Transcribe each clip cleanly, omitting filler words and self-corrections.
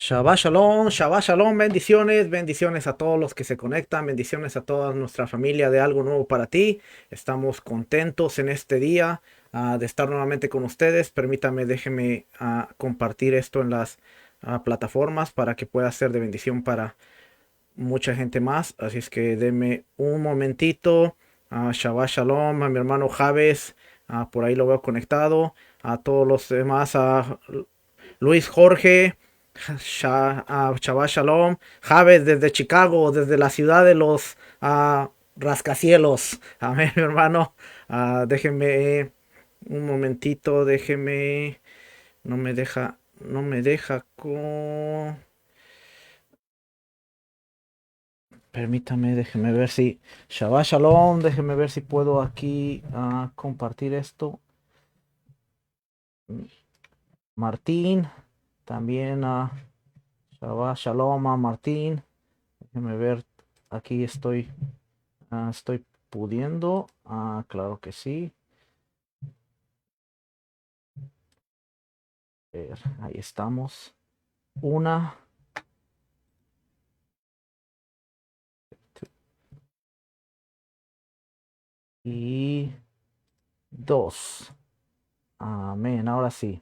Shabbat Shalom, bendiciones, bendiciones a todos los que se conectan, bendiciones a toda nuestra familia de Algo Nuevo para ti. Estamos contentos en este día de estar nuevamente con ustedes. Permítame, déjeme compartir esto en las plataformas para que pueda ser de bendición para mucha gente más. Así es que deme un momentito. Shabbat Shalom a mi hermano Javes, por ahí lo veo conectado. A todos los demás, a Luis Jorge. Shabbat Shalom, Javes desde Chicago, desde la ciudad de los rascacielos. Amén, mi hermano. Déjeme un momentito, déjeme. No me deja. Permítame, déjeme ver si. Shabbat Shalom, déjeme ver si puedo aquí compartir esto. Martín, también Shabbat Shalom a Martín. Déjeme ver, aquí estoy pudiendo. Claro que sí. Ahí estamos. Una. Y dos. Amén. Ahora sí.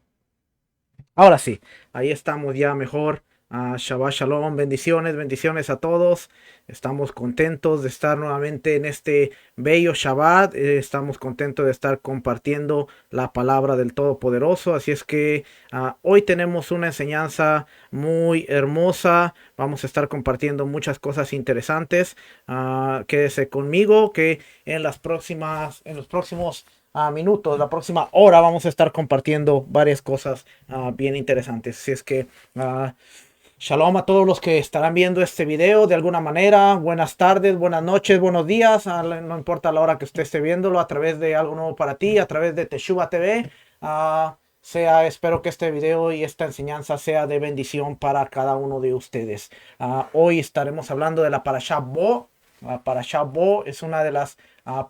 Ahora sí, ahí estamos ya mejor. Shabbat Shalom, bendiciones, bendiciones a todos. Estamos contentos de estar nuevamente en este bello Shabbat. Estamos contentos de estar compartiendo la palabra del Todopoderoso. Así es que hoy tenemos una enseñanza muy hermosa. Vamos a estar compartiendo muchas cosas interesantes. Quédese conmigo que en los próximos minutos, la próxima hora vamos a estar compartiendo varias cosas bien interesantes. Así es que shalom a todos los que estarán viendo este video de alguna manera. Buenas tardes, buenas noches, buenos días. No importa la hora que usted esté viéndolo a través de Algo Nuevo para ti, a través de Teshuva TV. Espero que este video y esta enseñanza sea de bendición para cada uno de ustedes. Hoy estaremos hablando de la Parashá Bo. La Parashá Bo es una de las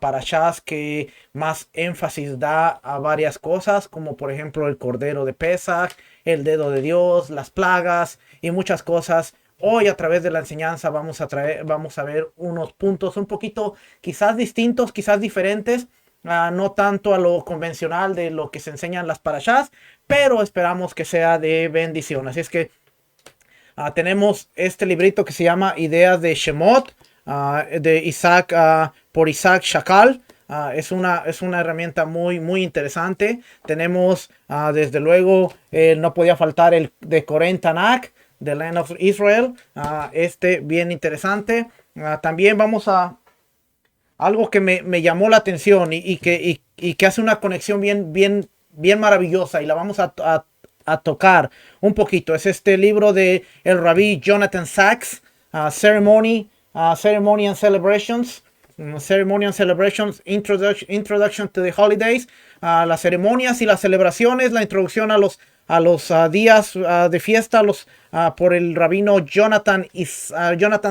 parashás que más énfasis da a varias cosas, como por ejemplo el Cordero de Pesach, el Dedo de Dios, las plagas y muchas cosas. Hoy a través de la enseñanza vamos a ver unos puntos un poquito quizás distintos, quizás diferentes. No tanto a lo convencional de lo que se enseñan las parashás, pero esperamos que sea de bendición. Así es que tenemos este librito que se llama Ideas de Shemot, de Isaac, por Isaac Shakal. Es una herramienta muy, muy interesante. Tenemos, desde luego, no podía faltar el de Koren Tanakh, The Land of Israel. Bien interesante. También vamos a algo que me llamó la atención y que hace una conexión bien, bien, bien maravillosa y la vamos a tocar un poquito. Es este libro de el rabí Jonathan Sacks, Ceremony and Celebrations. Ceremony and Celebrations, Introduction to the Holidays. Las ceremonias y las celebraciones, la introducción a los días de fiesta por el rabino Jonathan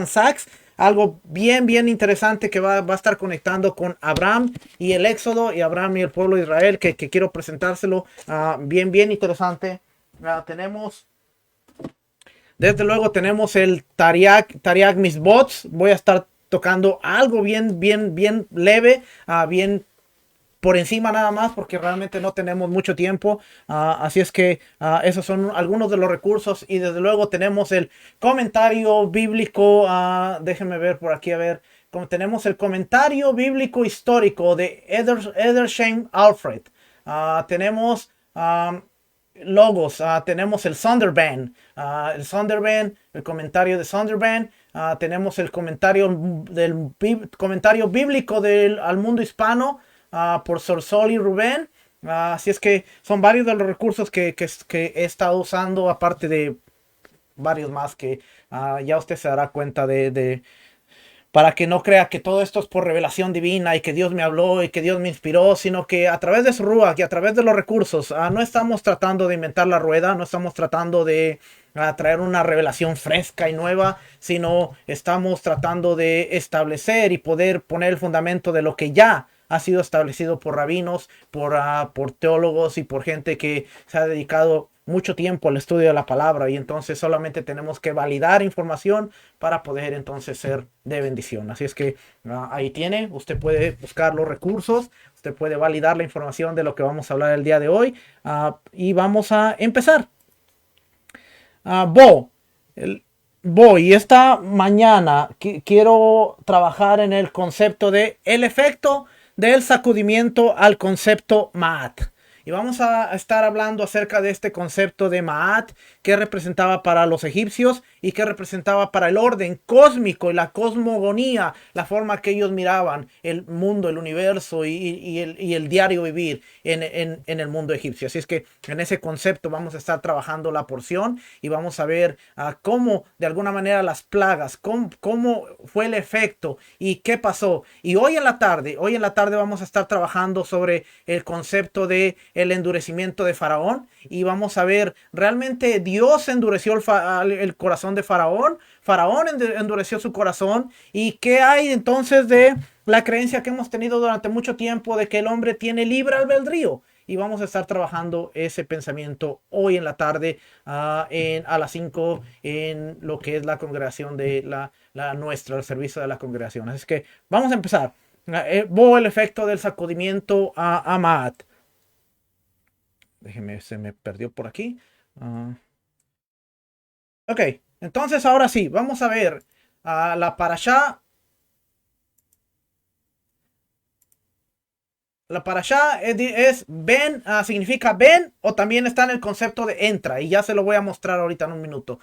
Sacks. Algo bien, bien interesante que va a estar conectando con Abraham y el Éxodo y Abraham y el pueblo de Israel, que quiero presentárselo. Bien, bien interesante. Desde luego tenemos el Tariag Misbots. Voy a estar tocando algo bien, bien, bien leve, bien por encima nada más, porque realmente no tenemos mucho tiempo. Así es que esos son algunos de los recursos. Y desde luego tenemos el comentario bíblico. Déjenme ver por aquí, a ver. Como tenemos el comentario bíblico histórico de Edersheim Alfred. Tenemos logos. Tenemos el Sonderband. El comentario de Sonderband. Tenemos el comentario bíblico al mundo hispano, por Sorsoli y Rubén. Así es que son varios de los recursos que he estado usando, aparte de varios más que ya usted se dará cuenta para que no crea que todo esto es por revelación divina y que Dios me habló y que Dios me inspiró, sino que a través de su Ruach y a través de los recursos, no estamos tratando de inventar la rueda, no estamos tratando de traer una revelación fresca y nueva, sino estamos tratando de establecer y poder poner el fundamento de lo que ya ha sido establecido por rabinos, por teólogos y por gente que se ha dedicado mucho tiempo al estudio de la palabra y entonces solamente tenemos que validar información para poder entonces ser de bendición. Así es que ahí tiene, usted puede buscar los recursos, usted puede validar la información de lo que vamos a hablar el día de hoy y vamos a empezar. Bo, voy esta mañana quiero trabajar en el concepto de el efecto del sacudimiento al concepto Ma'at. Y vamos a estar hablando acerca de este concepto de Ma'at, que representaba para los egipcios y que representaba para el orden cósmico y la cosmogonía, la forma que ellos miraban el mundo, el universo y el diario vivir en el mundo egipcio. Así es que en ese concepto vamos a estar trabajando la porción y vamos a ver cómo de alguna manera las plagas, cómo fue el efecto y qué pasó. Y hoy en la tarde vamos a estar trabajando sobre el concepto de el endurecimiento de Faraón y vamos a ver realmente Dios endureció el corazón de Faraón. Faraón endureció su corazón y qué hay entonces de la creencia que hemos tenido durante mucho tiempo de que el hombre tiene libre albedrío. Y vamos a estar trabajando ese pensamiento hoy en la tarde a las 5 en lo que es la congregación de el servicio de la congregación. Así que vamos a empezar. El efecto del sacudimiento a Ma'at. Déjeme, se me perdió por aquí. Ok, entonces ahora sí, vamos a ver la parashá. La parashá es ven, significa ven, o también está en el concepto de entra, y ya se lo voy a mostrar ahorita en un minuto.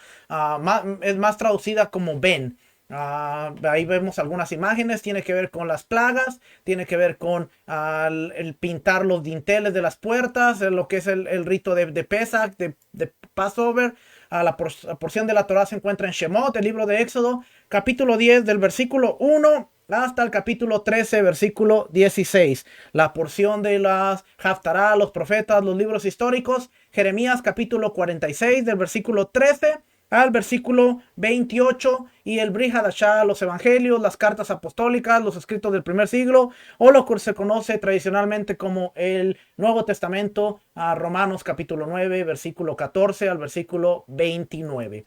Es más traducida como ven. Ahí vemos algunas imágenes, tiene que ver con las plagas, tiene que ver con el pintar los dinteles de las puertas, lo que es el rito de Pesach, de Passover. La porción de la Torah se encuentra en Shemot, el libro de Éxodo, capítulo 10 del versículo 1 hasta el capítulo 13, versículo 16. La porción de las Haftará, los profetas, los libros históricos, Jeremías capítulo 46 del versículo 13 al versículo 28 y el Brit Hadashah, los evangelios, las cartas apostólicas, los escritos del primer siglo o lo que se conoce tradicionalmente como el Nuevo Testamento, a Romanos capítulo 9 versículo 14 al versículo 29.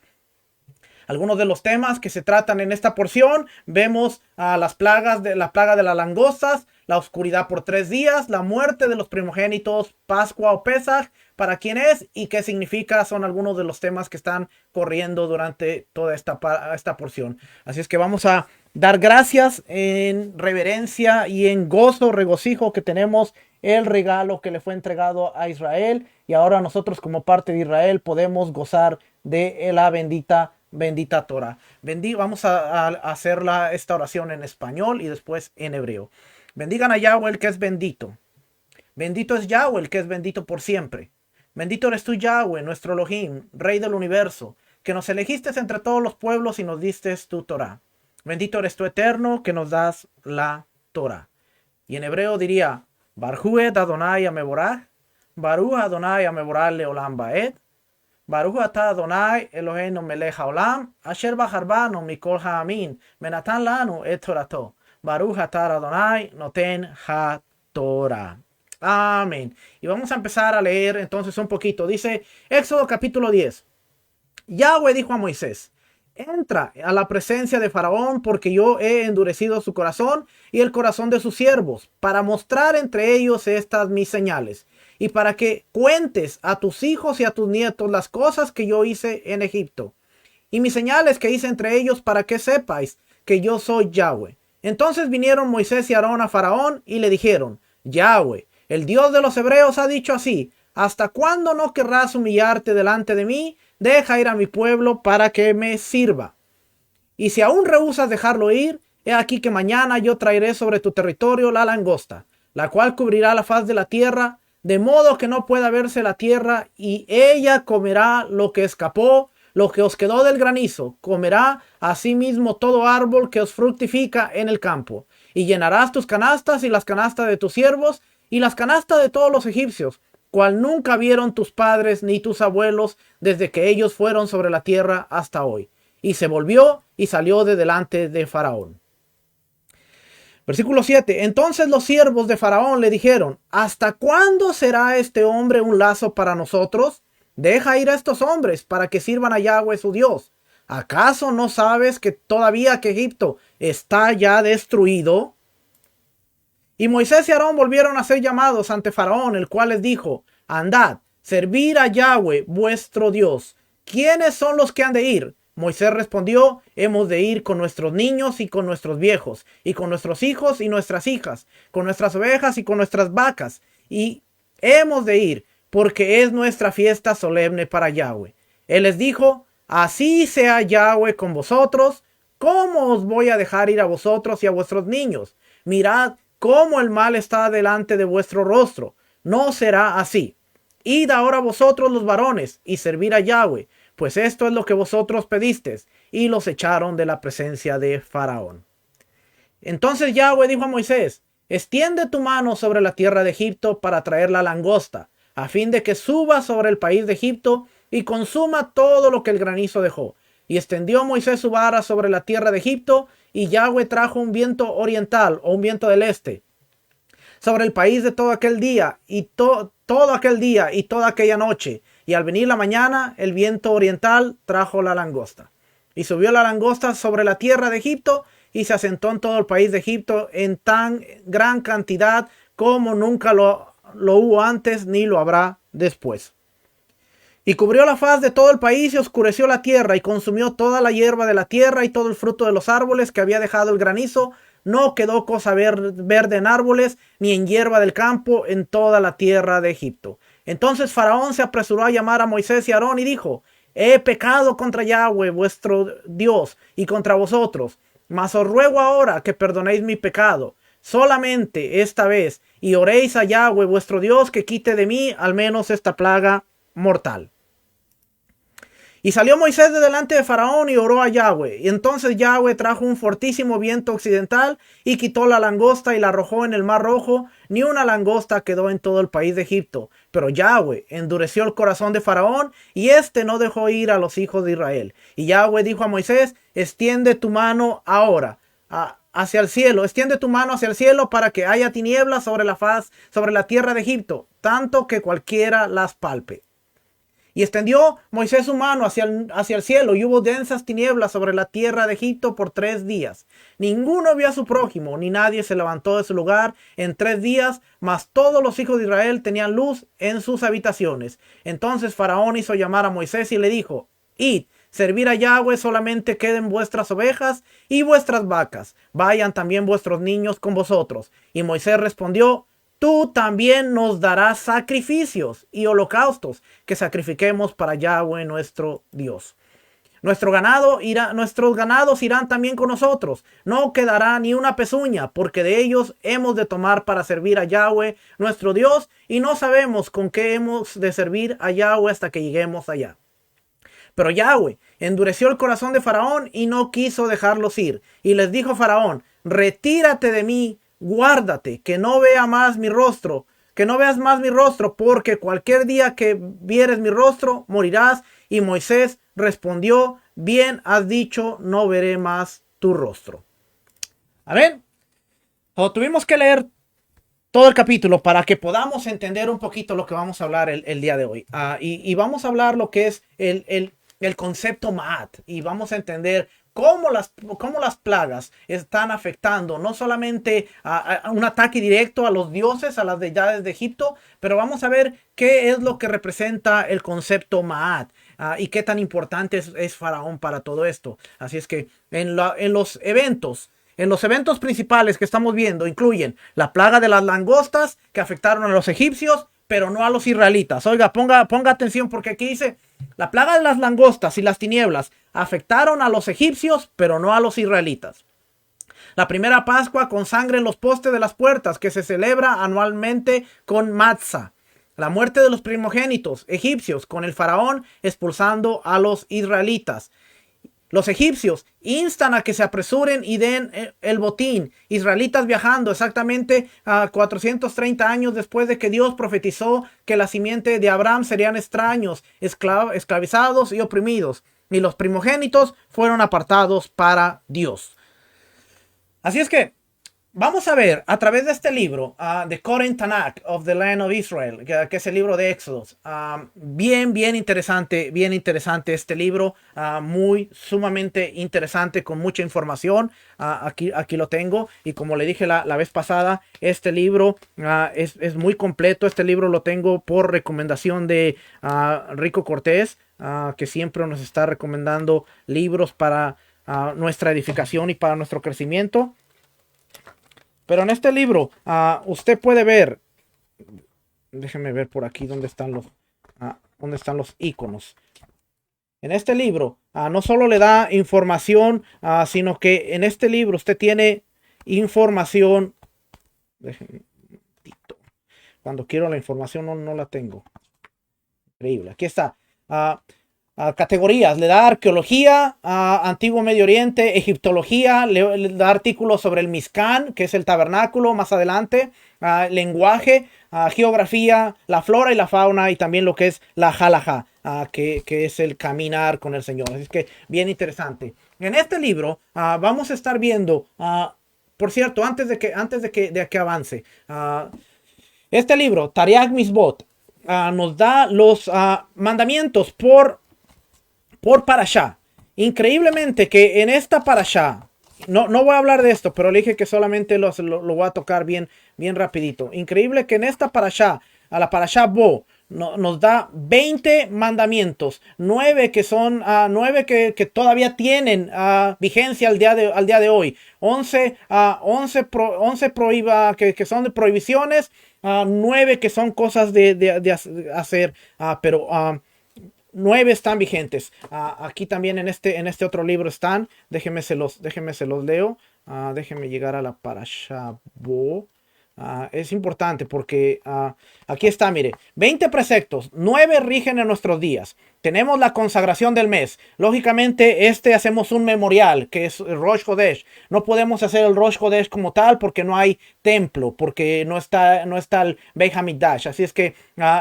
Algunos de los temas que se tratan en esta porción, vemos las plagas la plaga de las langostas, la oscuridad por 3 días, la muerte de los primogénitos, Pascua o Pesach, para quién es y qué significa, son algunos de los temas que están corriendo durante toda esta porción. Así es que vamos a dar gracias en reverencia y en gozo, regocijo que tenemos el regalo que le fue entregado a Israel y ahora nosotros como parte de Israel podemos gozar de la bendita Torah. Vamos a hacer esta oración en español y después en hebreo. Bendigan a Yahweh el que es bendito. Bendito es Yahweh el que es bendito por siempre. Bendito eres tú, Yahweh, nuestro Elohim, Rey del universo, que nos elegiste entre todos los pueblos y nos diste tu Torah. Bendito eres tú, eterno, que nos das la Torah. Y en hebreo diría, Baruch Adonai Ameborah, Baruch Adonai Ameborah Leolam Baed, Baruch atah Adonai Eloheinu melech haolam, asher bahar banu mikol ha'amin, venatan lanu et torato. Baruch atah Adonai noten ha-Torah. Amén. Y vamos a empezar a leer entonces un poquito. Dice Éxodo capítulo 10. Yahweh dijo a Moisés, entra a la presencia de Faraón porque yo he endurecido su corazón y el corazón de sus siervos para mostrar entre ellos estas mis señales y para que cuentes a tus hijos y a tus nietos las cosas que yo hice en Egipto y mis señales que hice entre ellos para que sepáis que yo soy Yahweh. Entonces vinieron Moisés y Aarón a Faraón y le dijeron, Yahweh, el Dios de los hebreos ha dicho así, ¿hasta cuándo no querrás humillarte delante de mí? Deja ir a mi pueblo para que me sirva. Y si aún rehusas dejarlo ir, he aquí que mañana yo traeré sobre tu territorio la langosta, la cual cubrirá la faz de la tierra, de modo que no pueda verse la tierra, y ella comerá lo que escapó, lo que os quedó del granizo, comerá asimismo todo árbol que os fructifica en el campo, y llenarás tus canastas y las canastas de tus siervos, y las canastas de todos los egipcios, cual nunca vieron tus padres ni tus abuelos desde que ellos fueron sobre la tierra hasta hoy. Y se volvió y salió de delante de Faraón. Versículo 7. Entonces los siervos de Faraón le dijeron, ¿hasta cuándo será este hombre un lazo para nosotros? deja ir a estos hombres para que sirvan a Yahweh su Dios. ¿Acaso no sabes que todavía que Egipto está ya destruido? Y Moisés y Aarón volvieron a ser llamados ante Faraón, el cual les dijo: andad, servir a Yahweh vuestro Dios. ¿Quiénes son los que han de ir? Moisés respondió: hemos de ir con nuestros niños y con nuestros viejos, y con nuestros hijos y nuestras hijas, con nuestras ovejas y con nuestras vacas, y hemos de ir, porque es nuestra fiesta solemne para Yahweh. Él les dijo: así sea Yahweh con vosotros, ¿cómo os voy a dejar ir a vosotros y a vuestros niños? Mirad cómo el mal está delante de vuestro rostro. No será así. Id ahora vosotros los varones y servir a Yahweh, pues esto es lo que vosotros pedisteis. Y los echaron de la presencia de Faraón. Entonces Yahweh dijo a Moisés: extiende tu mano sobre la tierra de Egipto para traer la langosta, a fin de que suba sobre el país de Egipto y consuma todo lo que el granizo dejó. Y extendió Moisés su vara sobre la tierra de Egipto, y Yahweh trajo un viento oriental o un viento del este sobre el país de todo aquel día y todo aquel día y toda aquella noche. Y al venir la mañana, el viento oriental trajo la langosta. Y subió la langosta sobre la tierra de Egipto y se asentó en todo el país de Egipto en tan gran cantidad como nunca lo hubo antes ni lo habrá después. Y cubrió la faz de todo el país y oscureció la tierra y consumió toda la hierba de la tierra y todo el fruto de los árboles que había dejado el granizo. No quedó cosa verde en árboles ni en hierba del campo en toda la tierra de Egipto. Entonces Faraón se apresuró a llamar a Moisés y Aarón y dijo: he pecado contra Yahweh vuestro Dios y contra vosotros, mas os ruego ahora que perdonéis mi pecado solamente esta vez y oréis a Yahweh vuestro Dios que quite de mí al menos esta plaga mortal. Y salió Moisés de delante de Faraón y oró a Yahweh. Y entonces Yahweh trajo un fortísimo viento occidental y quitó la langosta y la arrojó en el mar rojo. Ni una langosta quedó en todo el país de Egipto. Pero Yahweh endureció el corazón de Faraón y éste no dejó ir a los hijos de Israel. Y Yahweh dijo a Moisés: extiende tu mano ahora hacia el cielo. Extiende tu mano hacia el cielo para que haya tinieblas sobre la faz, sobre la tierra de Egipto, tanto que cualquiera las palpe. Y extendió Moisés su mano hacia el cielo, y hubo densas tinieblas sobre la tierra de Egipto por 3 días. Ninguno vio a su prójimo, ni nadie se levantó de su lugar en 3 días, mas todos los hijos de Israel tenían luz en sus habitaciones. Entonces Faraón hizo llamar a Moisés y le dijo: id, servir a Yahweh, solamente queden vuestras ovejas y vuestras vacas. Vayan también vuestros niños con vosotros. Y Moisés respondió: tú también nos darás sacrificios y holocaustos que sacrifiquemos para Yahweh nuestro Dios. Nuestros ganados irán también con nosotros. No quedará ni una pezuña, porque de ellos hemos de tomar para servir a Yahweh nuestro Dios, y no sabemos con qué hemos de servir a Yahweh hasta que lleguemos allá. Pero Yahweh endureció el corazón de Faraón y no quiso dejarlos ir. Y les dijo Faraón: retírate de mí, guárdate, que no veas más mi rostro, porque cualquier día que vieres mi rostro, morirás. Y Moisés respondió: bien has dicho, no veré más tu rostro. Amén. Tuvimos que leer todo el capítulo para que podamos entender un poquito lo que vamos a hablar el día de hoy. Y vamos a hablar lo que es el concepto Ma'at, y vamos a entender cómo las plagas están afectando no solamente a un ataque directo a los dioses, a las deidades de Egipto, pero vamos a ver qué es lo que representa el concepto Ma'at y qué tan importante es Faraón para todo esto. Así es que en los eventos principales que estamos viendo incluyen la plaga de las langostas, que afectaron a los egipcios, pero no a los israelitas. Oiga, ponga atención, porque aquí dice: la plaga de las langostas y las tinieblas afectaron a los egipcios, pero no a los israelitas. La primera Pascua con sangre en los postes de las puertas, que se celebra anualmente con matzah. La muerte de los primogénitos egipcios, con el faraón expulsando a los israelitas. Los egipcios instan a que se apresuren y den el botín. Israelitas viajando exactamente a 430 años después de que Dios profetizó que la simiente de Abraham serían extraños, esclavizados y oprimidos. Y los primogénitos fueron apartados para Dios. Así es que Vamos a ver a través de este libro, The Koren Tanakh of the Land of Israel, que es el libro de Éxodos. Bien interesante este libro, muy sumamente interesante, con mucha información. Aquí lo tengo, y como le dije la vez pasada, este libro es muy completo. Este libro lo tengo por recomendación de Rico Cortés, que siempre nos está recomendando libros para nuestra edificación y para nuestro crecimiento. Pero en este libro, usted puede ver, déjeme ver por aquí dónde están los iconos. En este libro, no solo le da información, sino que en este libro usted tiene información. Déjeme, cuando quiero la información no la tengo. Increíble. Aquí está. Categorías, le da arqueología, antiguo Medio Oriente, egiptología, le da artículos sobre el Mizcán, que es el tabernáculo, más adelante, lenguaje, geografía, la flora y la fauna, y también lo que es la halajá, que es el caminar con el Señor. Así que bien interesante. En este libro vamos a estar viendo, por cierto, antes de que avance, este libro, Tariag Misbot, nos da los mandamientos por parashá. Increíblemente que en esta parashá, no voy a hablar de esto, pero le dije que solamente lo voy a tocar bien rapidito. Increíble que en esta parashá, a la parashá Bo, nos da 20 mandamientos, 9 que son 9 que todavía tienen vigencia al día de hoy, 11 que son de prohibiciones, 9 que son cosas de hacer, pero 9 están vigentes. Aquí también en este otro libro están. Déjenme se los leo. Déjenme llegar a la Parashá Bo. Es importante porque aquí está, mire, 20 preceptos, 9 rigen en nuestros días. Tenemos la consagración del mes. Lógicamente, hacemos un memorial, que es el Rosh Hodesh. No podemos hacer el Rosh Hodesh como tal porque no hay templo, porque no está el Beit HaMikdash. Así es que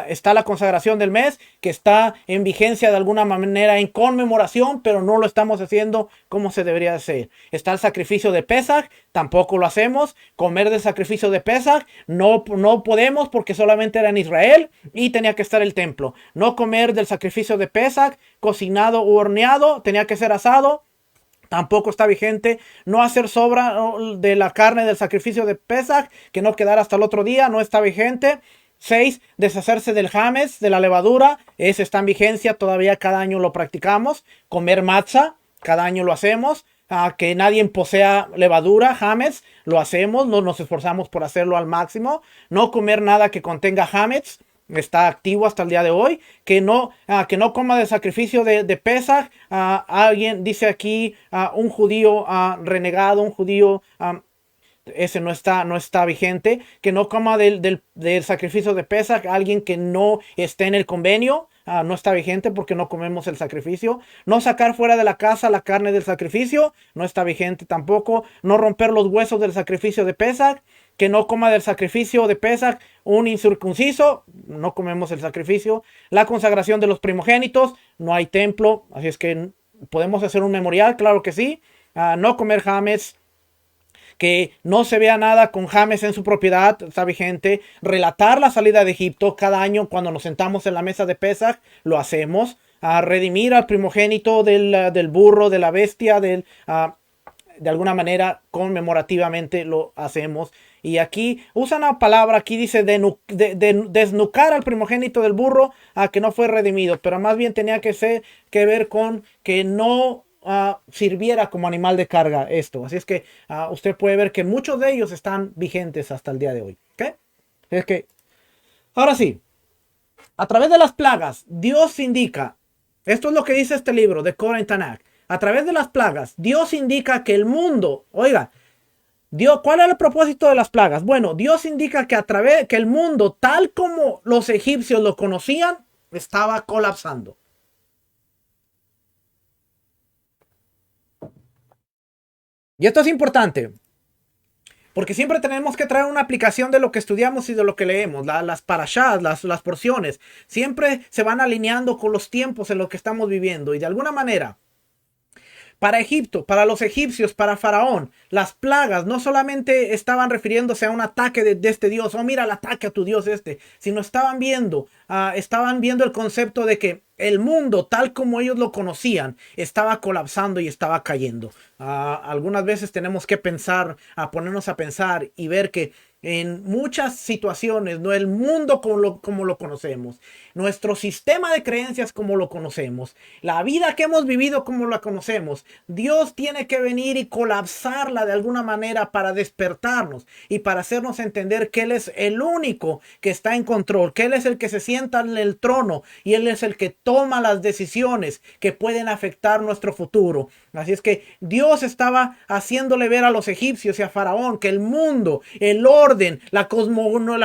está la consagración del mes, que está en vigencia de alguna manera en conmemoración, pero no lo estamos haciendo como se debería hacer. Está el sacrificio de Pesach, tampoco lo hacemos. Comer del sacrificio de Pesach, no podemos porque solamente era en Israel y tenía que estar el templo. No comer del sacrificio de Pesach, cocinado u horneado, tenía que ser asado. Tampoco está vigente. No hacer sobra de la carne del sacrificio de Pesach, que no quedara hasta el otro día, no está vigente. 6. Deshacerse del james, de la levadura. Ese está en vigencia, todavía cada año lo practicamos. Comer matzah, cada año lo hacemos. Que nadie posea levadura, james, lo hacemos, nos esforzamos por hacerlo al máximo. No comer nada que contenga james, está activo hasta el día de hoy. Que no coma de sacrificio de Pesach. Alguien dice aquí, un judío renegado, un judío, ese no está vigente. Que no coma del sacrificio de Pesach alguien que no esté en el convenio. No está vigente porque no comemos el sacrificio. No sacar fuera de la casa la carne del sacrificio, no está vigente tampoco. No romper los huesos del sacrificio de Pesach. Que no coma del sacrificio de Pesach un incircunciso, no comemos el sacrificio. La consagración de los primogénitos, no hay templo, así es que podemos hacer un memorial, claro que sí. No comer james, que no se vea nada con james en su propiedad, está vigente. Relatar la salida de Egipto cada año cuando nos sentamos en la mesa de Pesach, lo hacemos. Redimir al primogénito del burro, de la bestia, de alguna manera conmemorativamente lo hacemos. Y aquí usa una palabra, aquí dice desnucar al primogénito del burro, que no fue redimido, pero más bien tenía que ver con que no sirviera como animal de carga esto. Así es que usted puede ver que muchos de ellos están vigentes hasta el día de hoy. ¿Okay? Es que, ahora sí, a través de las plagas, Dios indica, esto es lo que dice este libro de Koren Tanakh, a través de las plagas, Dios indica que el mundo, oiga, Dios, ¿cuál era el propósito de las plagas? Bueno, Dios indica que que el mundo, tal como los egipcios lo conocían, estaba colapsando. Y esto es importante, porque siempre tenemos que traer una aplicación de lo que estudiamos y de lo que leemos. Las parashas, las porciones, siempre se van alineando con los tiempos en los que estamos viviendo. Y de alguna manera, Para Egipto, para los egipcios, para Faraón, las plagas no solamente estaban refiriéndose a un ataque de este Dios, oh mira el ataque a tu Dios sino estaban viendo el concepto de que el mundo tal como ellos lo conocían estaba colapsando y estaba cayendo. Algunas veces tenemos que pensar, ponernos a pensar y ver que en muchas situaciones, no el mundo como lo conocemos, nuestro sistema de creencias como lo conocemos, la vida que hemos vivido como la conocemos, Dios tiene que venir y colapsarla de alguna manera para despertarnos y para hacernos entender que Él es el único que está en control, que Él es el que se sienta en el trono y Él es el que toma las decisiones que pueden afectar nuestro futuro. Así es que Dios estaba haciéndole ver a los egipcios y a Faraón que el mundo, el orden, la cosmogonía,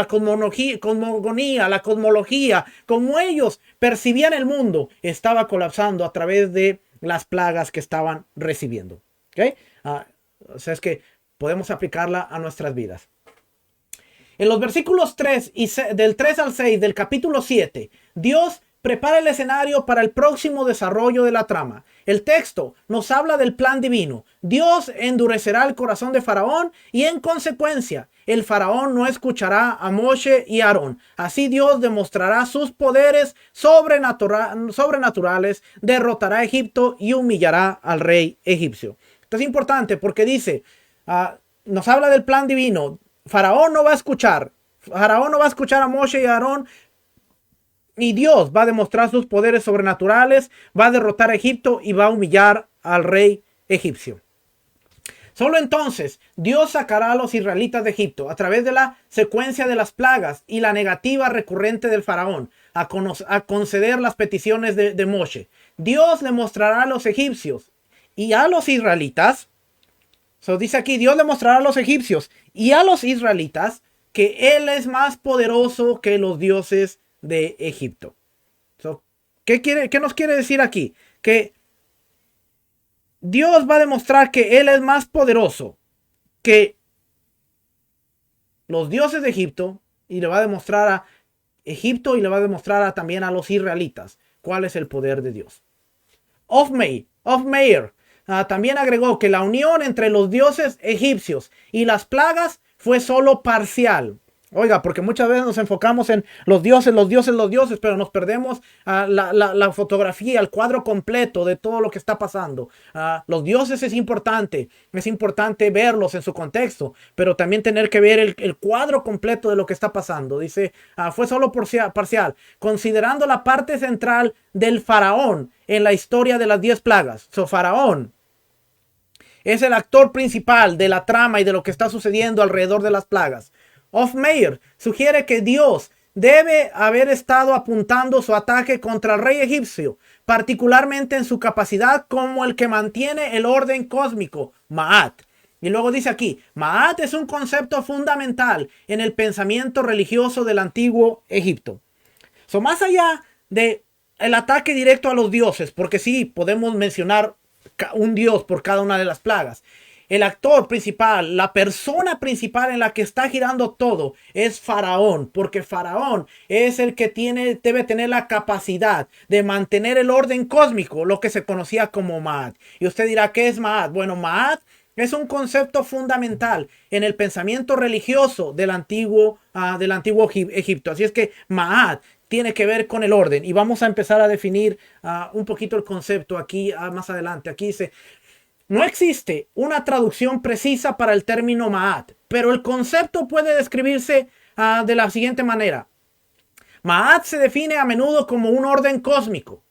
la cosmología, como ellos percibían el mundo, estaba colapsando a través de las plagas que estaban recibiendo. ¿Okay? O sea, es que podemos aplicarla a nuestras vidas. En los versículos del 3 al 6 del capítulo 7, Dios prepara el escenario para el próximo desarrollo de la trama. El texto nos habla del plan divino. Dios endurecerá el corazón de Faraón y en consecuencia el Faraón no escuchará a Moshe y Aarón. Así Dios demostrará sus poderes sobrenaturales, derrotará a Egipto y humillará al rey egipcio. Esto es importante porque dice, nos habla del plan divino. Faraón no va a escuchar a Moshe y a Aarón. Y Dios va a demostrar sus poderes sobrenaturales, va a derrotar a Egipto y va a humillar al rey egipcio. Solo entonces Dios sacará a los israelitas de Egipto a través de la secuencia de las plagas y la negativa recurrente del faraón a conceder las peticiones de Moshe. Dios le mostrará a los egipcios y a los israelitas. Dice aquí, Dios le mostrará a los egipcios y a los israelitas que Él es más poderoso que los dioses de Egipto. ¿Qué nos quiere decir aquí? Que Dios va a demostrar que Él es más poderoso que los dioses de Egipto y le va a demostrar a Egipto y le va a demostrar también a los israelitas cuál es el poder de Dios. Meir también agregó que la unión entre los dioses egipcios y las plagas fue solo parcial. Oiga, porque muchas veces nos enfocamos en los dioses, pero nos perdemos la fotografía, el cuadro completo de todo lo que está pasando. Los dioses es importante verlos en su contexto, pero también tener que ver el cuadro completo de lo que está pasando. Dice, fue solo parcial, considerando la parte central del faraón en la historia de las 10 plagas. Faraón es el actor principal de la trama y de lo que está sucediendo alrededor de las plagas. Meir sugiere que Dios debe haber estado apuntando su ataque contra el rey egipcio, particularmente en su capacidad como el que mantiene el orden cósmico, Ma'at. Y luego dice aquí, Ma'at es un concepto fundamental en el pensamiento religioso del antiguo Egipto. Más allá de el ataque directo a los dioses, porque sí, podemos mencionar un dios por cada una de las plagas. El actor principal, la persona principal en la que está girando todo es Faraón, porque Faraón es el que debe tener la capacidad de mantener el orden cósmico, lo que se conocía como Ma'at. Y usted dirá, ¿qué es Ma'at? Bueno, Ma'at es un concepto fundamental en el pensamiento religioso del antiguo Egipto. Así es que Ma'at tiene que ver con el orden. Y vamos a empezar a definir un poquito el concepto aquí más adelante. Aquí dice, no existe una traducción precisa para el término Ma'at, pero el concepto puede describirse de la siguiente manera. Ma'at se define a menudo como un orden cósmico.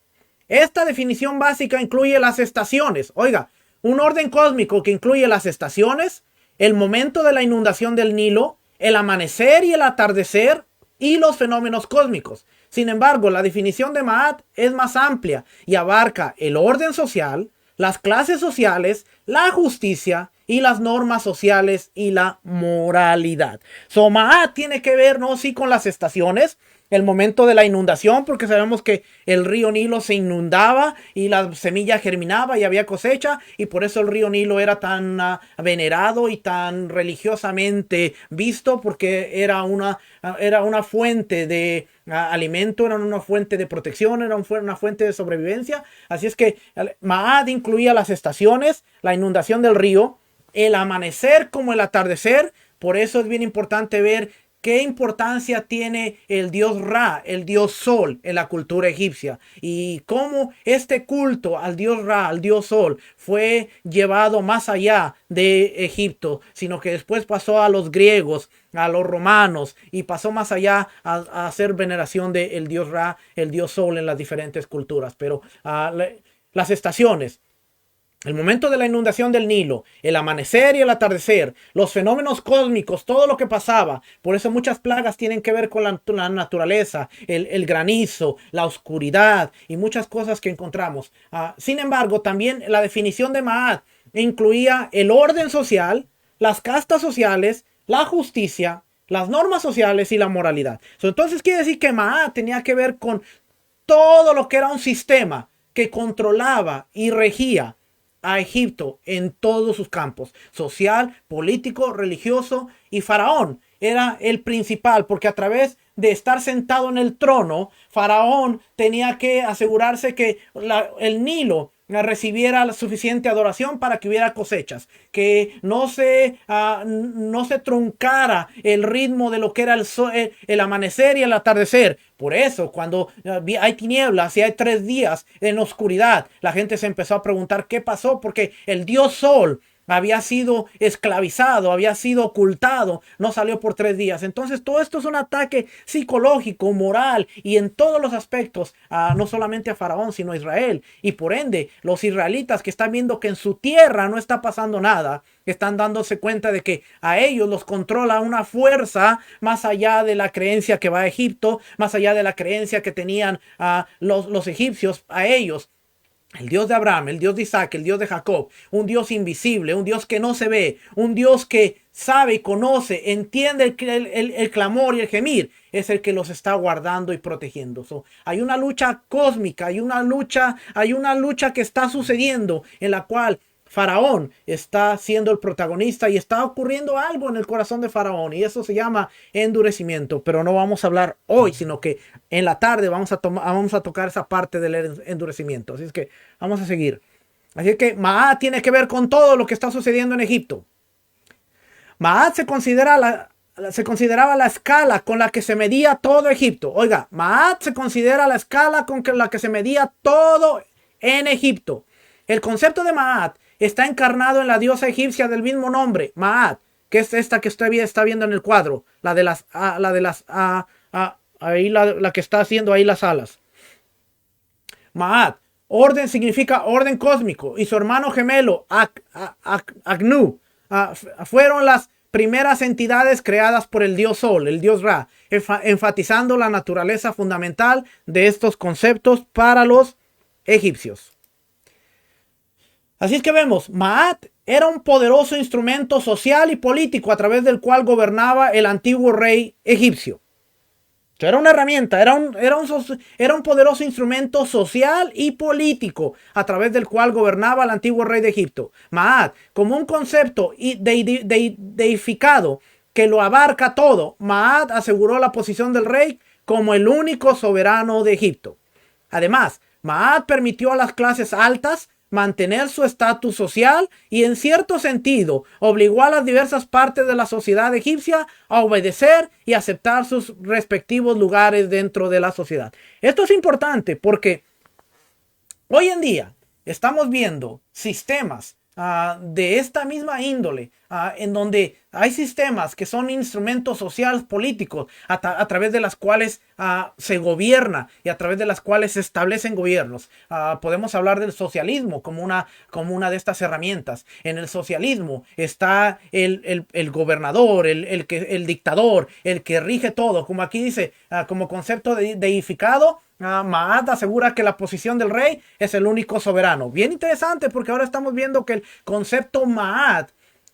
Esta definición básica incluye las estaciones. Oiga, un orden cósmico que incluye las estaciones, el momento de la inundación del Nilo, el amanecer y el atardecer y los fenómenos cósmicos. Sin embargo, la definición de Ma'at es más amplia y abarca el orden social, las clases sociales, la justicia y las normas sociales y la moralidad. Ma'at tiene que ver, no sí con las estaciones, el momento de la inundación, porque sabemos que el río Nilo se inundaba y la semilla germinaba y había cosecha, y por eso el río Nilo era tan venerado y tan religiosamente visto, porque era una fuente de alimento, era una fuente de protección, era una fuente de sobrevivencia. Así es que Maat incluía las estaciones, la inundación del río, el amanecer como el atardecer. Por eso es bien importante ver qué importancia tiene el dios Ra, el dios Sol, en la cultura egipcia, y cómo este culto al dios Ra, al dios Sol, fue llevado más allá de Egipto, sino que después pasó a los griegos, a los romanos, y pasó más allá a hacer veneración del dios Ra, el dios Sol, en las diferentes culturas. Pero las estaciones, el momento de la inundación del Nilo, el amanecer y el atardecer, los fenómenos cósmicos, todo lo que pasaba. Por eso muchas plagas tienen que ver con la naturaleza, el granizo, la oscuridad y muchas cosas que encontramos. Sin embargo, también la definición de Maat incluía el orden social, las castas sociales, la justicia, las normas sociales y la moralidad. Entonces quiere decir que Maat tenía que ver con todo lo que era un sistema que controlaba y regía a Egipto en todos sus campos: social, político, religioso. Y Faraón era el principal, porque a través de estar sentado en el trono, Faraón tenía que asegurarse que el Nilo recibiera la suficiente adoración para que hubiera cosechas, que no se truncara el ritmo de lo que era el amanecer y el atardecer. Por eso, cuando hay tinieblas y hay 3 días en oscuridad, la gente se empezó a preguntar qué pasó, porque el dios Sol había sido esclavizado, había sido ocultado, no salió por 3 días. Entonces todo esto es un ataque psicológico, moral y en todos los aspectos, no solamente a Faraón, sino a Israel. Y por ende, los israelitas que están viendo que en su tierra no está pasando nada, están dándose cuenta de que a ellos los controla una fuerza más allá de la creencia que va a Egipto, más allá de la creencia que tenían los egipcios a ellos. El Dios de Abraham, el Dios de Isaac, el Dios de Jacob, un Dios invisible, un Dios que no se ve, un Dios que sabe y conoce, entiende el clamor y el gemir, es el que los está guardando y protegiendo. Hay una lucha cósmica, hay una lucha que está sucediendo, en la cual Faraón está siendo el protagonista y está ocurriendo algo en el corazón de Faraón, y eso se llama endurecimiento. Pero no vamos a hablar hoy, sino que en la tarde vamos a tocar esa parte del endurecimiento. Así es que vamos a seguir. Así es que Maat tiene que ver con todo lo que está sucediendo en Egipto. Maat se consideraba la escala con la que se medía todo Egipto. Oiga, Maat se considera la escala con la que se medía todo en Egipto. El concepto de Maat está encarnado en la diosa egipcia del mismo nombre, Maat, que es esta que usted está viendo en el cuadro, la que está haciendo ahí las alas. Maat, orden, significa orden cósmico, y su hermano gemelo, Agnu, fueron las primeras entidades creadas por el dios Sol, el dios Ra, enfatizando la naturaleza fundamental de estos conceptos para los egipcios. Así es que vemos, Maat era un poderoso instrumento social y político a través del cual gobernaba el antiguo rey egipcio. Era una herramienta, era un poderoso instrumento social y político a través del cual gobernaba el antiguo rey de Egipto. Maat, como un concepto deificado que lo abarca todo, Maat aseguró la posición del rey como el único soberano de Egipto. Además, Maat permitió a las clases altas mantener su estatus social y, en cierto sentido, obligó a las diversas partes de la sociedad egipcia a obedecer y aceptar sus respectivos lugares dentro de la sociedad. Esto es importante porque hoy en día estamos viendo sistemas de esta misma índole, en donde hay sistemas que son instrumentos sociales políticos a través de las cuales se gobierna y a través de las cuales se establecen gobiernos. Podemos hablar del socialismo como una de estas herramientas. En el socialismo está el gobernador, el dictador, el que rige todo. Como aquí dice, como concepto deificado, Maat asegura que la posición del rey es el único soberano. Bien interesante, porque ahora estamos viendo que el concepto Maat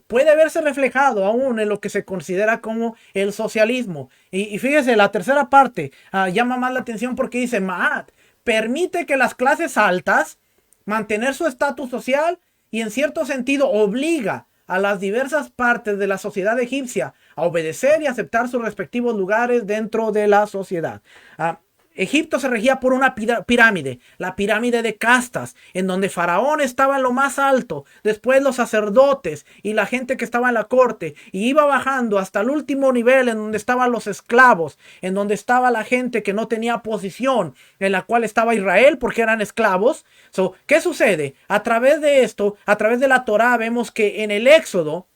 puede verse reflejado aún en lo que se considera como el socialismo. Y fíjese, la tercera parte llama más la atención porque dice, Ma'at permite que las clases altas mantener su estatus social y en cierto sentido obliga a las diversas partes de la sociedad egipcia a obedecer y aceptar sus respectivos lugares dentro de la sociedad. Egipto se regía por una pirámide, la pirámide de castas, en donde Faraón estaba en lo más alto, después los sacerdotes y la gente que estaba en la corte, y iba bajando hasta el último nivel en donde estaban los esclavos, en donde estaba la gente que no tenía posición, en la cual estaba Israel porque eran esclavos. ¿Qué sucede? A través de esto, a través de la Torá, vemos que en el Éxodo,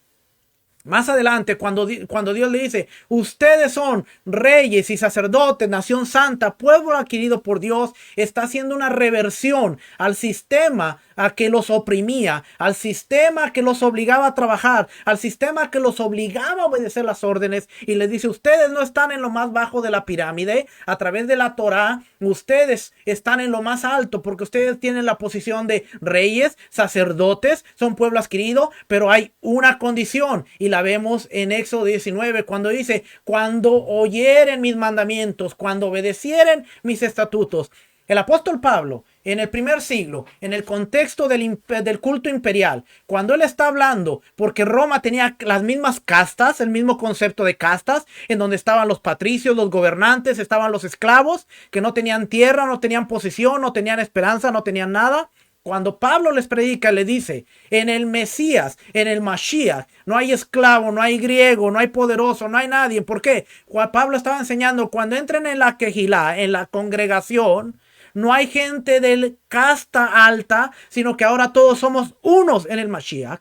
más adelante, cuando Dios le dice, ustedes son reyes y sacerdotes, nación santa, pueblo adquirido por Dios, está haciendo una reversión al sistema a que los oprimía, al sistema que los obligaba a trabajar, al sistema que los obligaba a obedecer las órdenes, y les dice, ustedes no están en lo más bajo de la pirámide, a través de la Torá, ustedes están en lo más alto, porque ustedes tienen la posición de reyes, sacerdotes, son pueblo adquirido, pero hay una condición, y la vemos en Éxodo 19, cuando dice, cuando oyeren mis mandamientos, cuando obedecieren mis estatutos. El apóstol Pablo, en el primer siglo, en el contexto del culto imperial, cuando él está hablando, porque Roma tenía las mismas castas, el mismo concepto de castas, en donde estaban los patricios, los gobernantes, estaban los esclavos, que no tenían tierra, no tenían posesión, no tenían esperanza, no tenían nada. Cuando Pablo les predica, le dice, en el Mesías, en el Mashiach, no hay esclavo, no hay griego, no hay poderoso, no hay nadie. ¿Por qué? Pablo estaba enseñando, cuando entren en la quejilá, en la congregación, no hay gente de casta alta, sino que ahora todos somos unos en el Mashiach.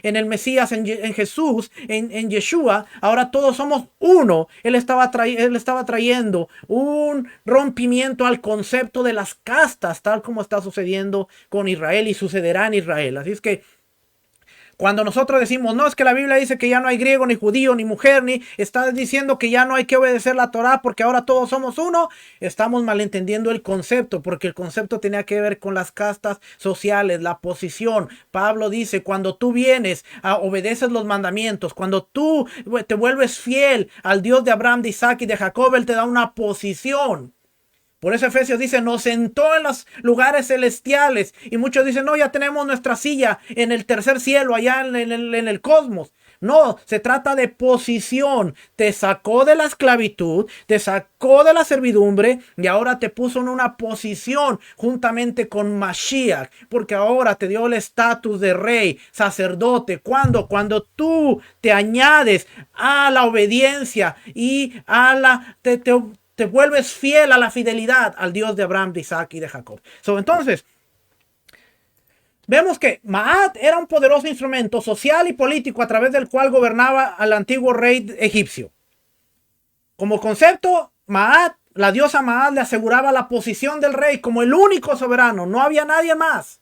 En el Mesías, en Jesús, en Yeshua, ahora todos somos uno. Él estaba trayendo un rompimiento al concepto de las castas, tal como está sucediendo con Israel y sucederá en Israel. Así es que cuando nosotros decimos, no, es que la Biblia dice que ya no hay griego, ni judío, ni mujer, ni está diciendo que ya no hay que obedecer la Torá porque ahora todos somos uno, estamos malentendiendo el concepto, porque el concepto tenía que ver con las castas sociales, la posición. Pablo dice, cuando tú vienes a obedecer los mandamientos, cuando tú te vuelves fiel al Dios de Abraham, de Isaac y de Jacob, Él te da una posición. Por eso Efesios dice, nos sentó en los lugares celestiales. Y muchos dicen, no, ya tenemos nuestra silla en el tercer cielo, allá en el cosmos. No, se trata de posición. Te sacó de la esclavitud, te sacó de la servidumbre y ahora te puso en una posición juntamente con Mashiach. Porque ahora te dio el estatus de rey, sacerdote. ¿Cuándo? Cuando tú te añades a la obediencia y a la... te vuelves fiel a la fidelidad al Dios de Abraham, de Isaac y de Jacob. Entonces, vemos que Ma'at era un poderoso instrumento social y político a través del cual gobernaba al antiguo rey egipcio. Como concepto, Ma'at, la diosa Ma'at le aseguraba la posición del rey como el único soberano. No había nadie más.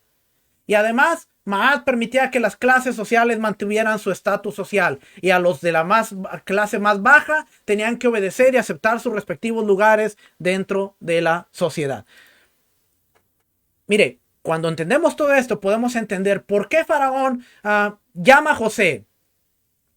Y además, Ma'at permitía que las clases sociales mantuvieran su estatus social, y a los de la clase más baja tenían que obedecer y aceptar sus respectivos lugares dentro de la sociedad. Mire, cuando entendemos todo esto, podemos entender por qué Faraón llama a José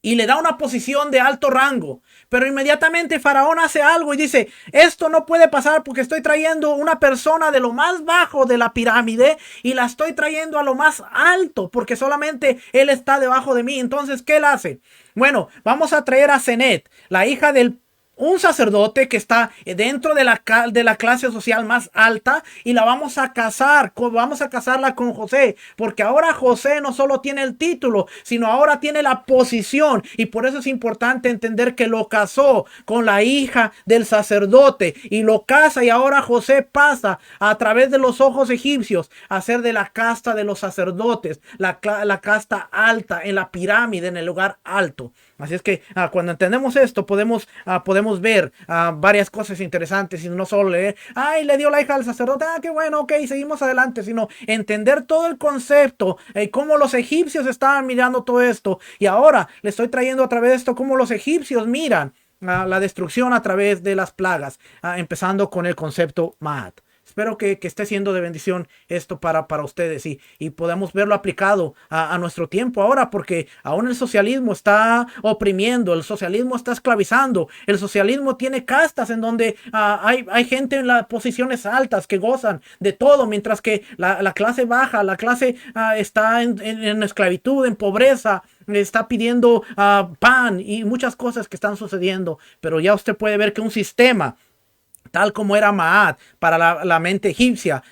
y le da una posición de alto rango, pero inmediatamente Faraón hace algo y dice, esto no puede pasar porque estoy trayendo una persona de lo más bajo de la pirámide y la estoy trayendo a lo más alto porque solamente él está debajo de mí. Entonces, ¿qué él hace? Bueno, vamos a traer a Senet, la hija del un sacerdote que está dentro de la clase social más alta, y la vamos a casarla con José, porque ahora José no solo tiene el título, sino ahora tiene la posición, y por eso es importante entender que lo casó con la hija del sacerdote, y lo casa, y ahora José pasa a través de los ojos egipcios a ser de la casta de los sacerdotes, la casta alta en la pirámide, en el lugar alto. Así es que cuando entendemos esto podemos ver varias cosas interesantes, y no solo leer, ay, le dio la hija al sacerdote, qué bueno, ok, seguimos adelante, sino entender todo el concepto, cómo los egipcios estaban mirando todo esto, y ahora le estoy trayendo a través de esto cómo los egipcios miran la destrucción a través de las plagas, empezando con el concepto Ma'at. Espero que esté siendo de bendición esto para ustedes y podamos verlo aplicado a nuestro tiempo ahora, porque aún el socialismo está oprimiendo, el socialismo está esclavizando, el socialismo tiene castas en donde hay gente en las posiciones altas que gozan de todo, mientras que la clase baja, la clase está en esclavitud, en pobreza, está pidiendo pan y muchas cosas que están sucediendo. Pero ya usted puede ver que un sistema tal como era Maat para la mente egipcia,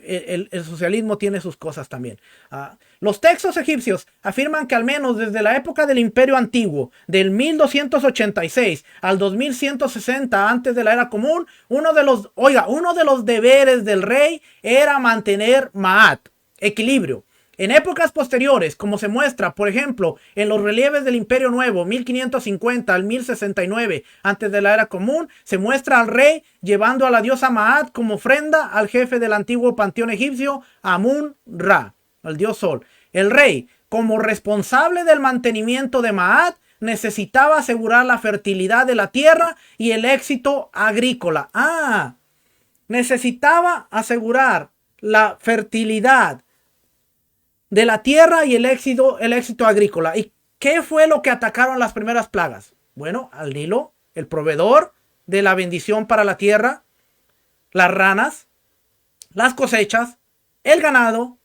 el socialismo tiene sus cosas también. Los textos egipcios afirman que al menos desde la época del Imperio Antiguo, del 1286 al 2160 antes de la Era Común, uno de los deberes del rey era mantener Maat, equilibrio. En épocas posteriores, como se muestra, por ejemplo, en los relieves del Imperio Nuevo, 1550 al 1069, antes de la Era Común, se muestra al rey llevando a la diosa Maat como ofrenda al jefe del antiguo panteón egipcio, Amun-Ra, el dios Sol. El rey, como responsable del mantenimiento de Maat, necesitaba asegurar la fertilidad de la tierra y el éxito agrícola. Necesitaba asegurar la fertilidad de la tierra y el éxito agrícola. ¿Y qué fue lo que atacaron las primeras plagas? Bueno, al Nilo, el proveedor de la bendición para la tierra, las ranas, las cosechas, el ganado,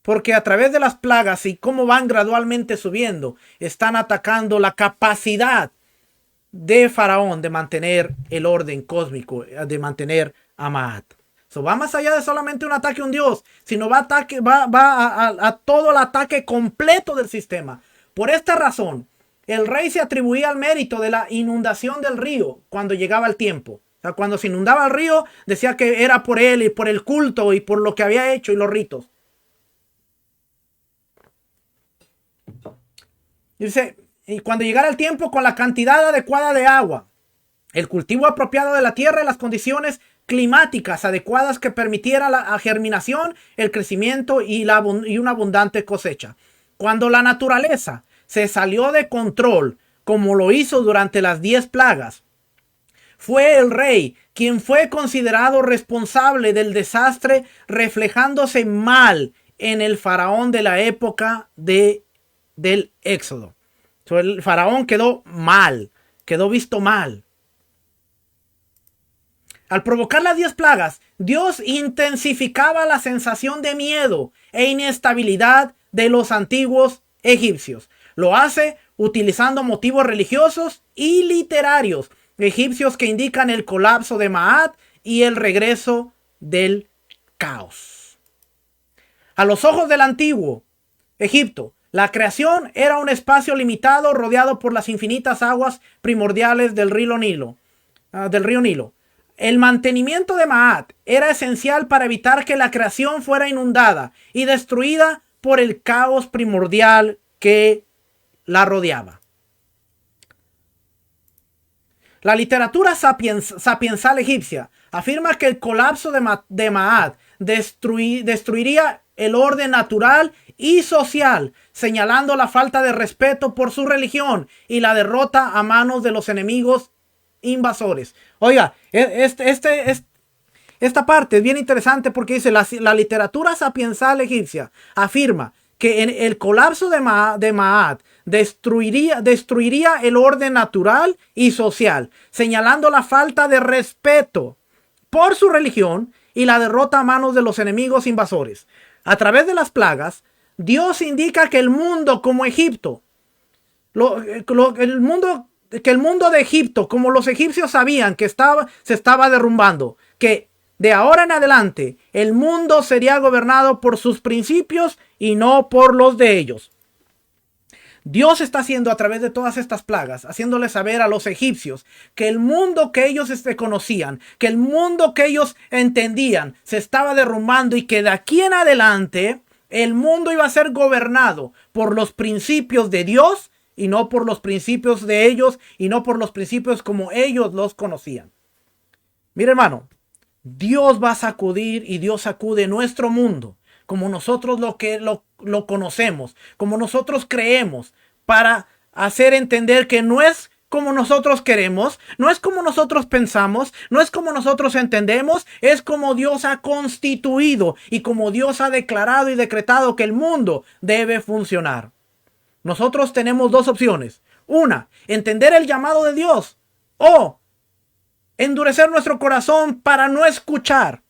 porque a través de las plagas y cómo van gradualmente subiendo, están atacando la capacidad de Faraón de mantener el orden cósmico, de mantener a Maat. Va más allá de solamente un ataque a un dios, sino va a todo el ataque completo del sistema. Por esta razón, el rey se atribuía el mérito de la inundación del río cuando llegaba el tiempo. O sea, cuando se inundaba el río, decía que era por él y por el culto y por lo que había hecho y los ritos. Dice, y cuando llegara el tiempo con la cantidad adecuada de agua, el cultivo apropiado de la tierra y las condiciones climáticas adecuadas que permitieran la germinación, el crecimiento y una abundante cosecha. Cuando la naturaleza se salió de control, como lo hizo durante las 10 plagas, fue el rey quien fue considerado responsable del desastre, reflejándose mal en el faraón de la época del Éxodo. El faraón quedó mal, quedó visto mal. Al provocar las 10 plagas, Dios intensificaba la sensación de miedo e inestabilidad de los antiguos egipcios. Lo hace utilizando motivos religiosos y literarios egipcios que indican el colapso de Maat y el regreso del caos. A los ojos del antiguo Egipto, la creación era un espacio limitado rodeado por las infinitas aguas primordiales del río Nilo. El mantenimiento de Maat era esencial para evitar que la creación fuera inundada y destruida por el caos primordial que la rodeaba. La literatura sapiensal egipcia afirma que el colapso de Maat destruiría el orden natural y social, señalando la falta de respeto por su religión y la derrota a manos de los enemigos invasores. Oiga, esta parte es bien interesante porque dice la literatura sapiensal egipcia afirma que en el colapso de Maat destruiría el orden natural y social, señalando la falta de respeto por su religión y la derrota a manos de los enemigos invasores. A través de las plagas, Dios indica que el mundo como Egipto, el mundo de Egipto, como los egipcios sabían que se estaba derrumbando, que de ahora en adelante el mundo sería gobernado por sus principios y no por los de ellos. Dios está haciendo a través de todas estas plagas, haciéndoles saber a los egipcios que el mundo que ellos conocían, que el mundo que ellos entendían se estaba derrumbando y que de aquí en adelante el mundo iba a ser gobernado por los principios de Dios y no por los principios de ellos y no por los principios como ellos los conocían. Mire, hermano, Dios va a sacudir y Dios sacude nuestro mundo como nosotros lo conocemos, como nosotros creemos, para hacer entender que no es como nosotros queremos, no es como nosotros pensamos, no es como nosotros entendemos, es como Dios ha constituido y como Dios ha declarado y decretado que el mundo debe funcionar. Nosotros tenemos dos opciones. Una, entender el llamado de Dios o endurecer nuestro corazón para no escuchar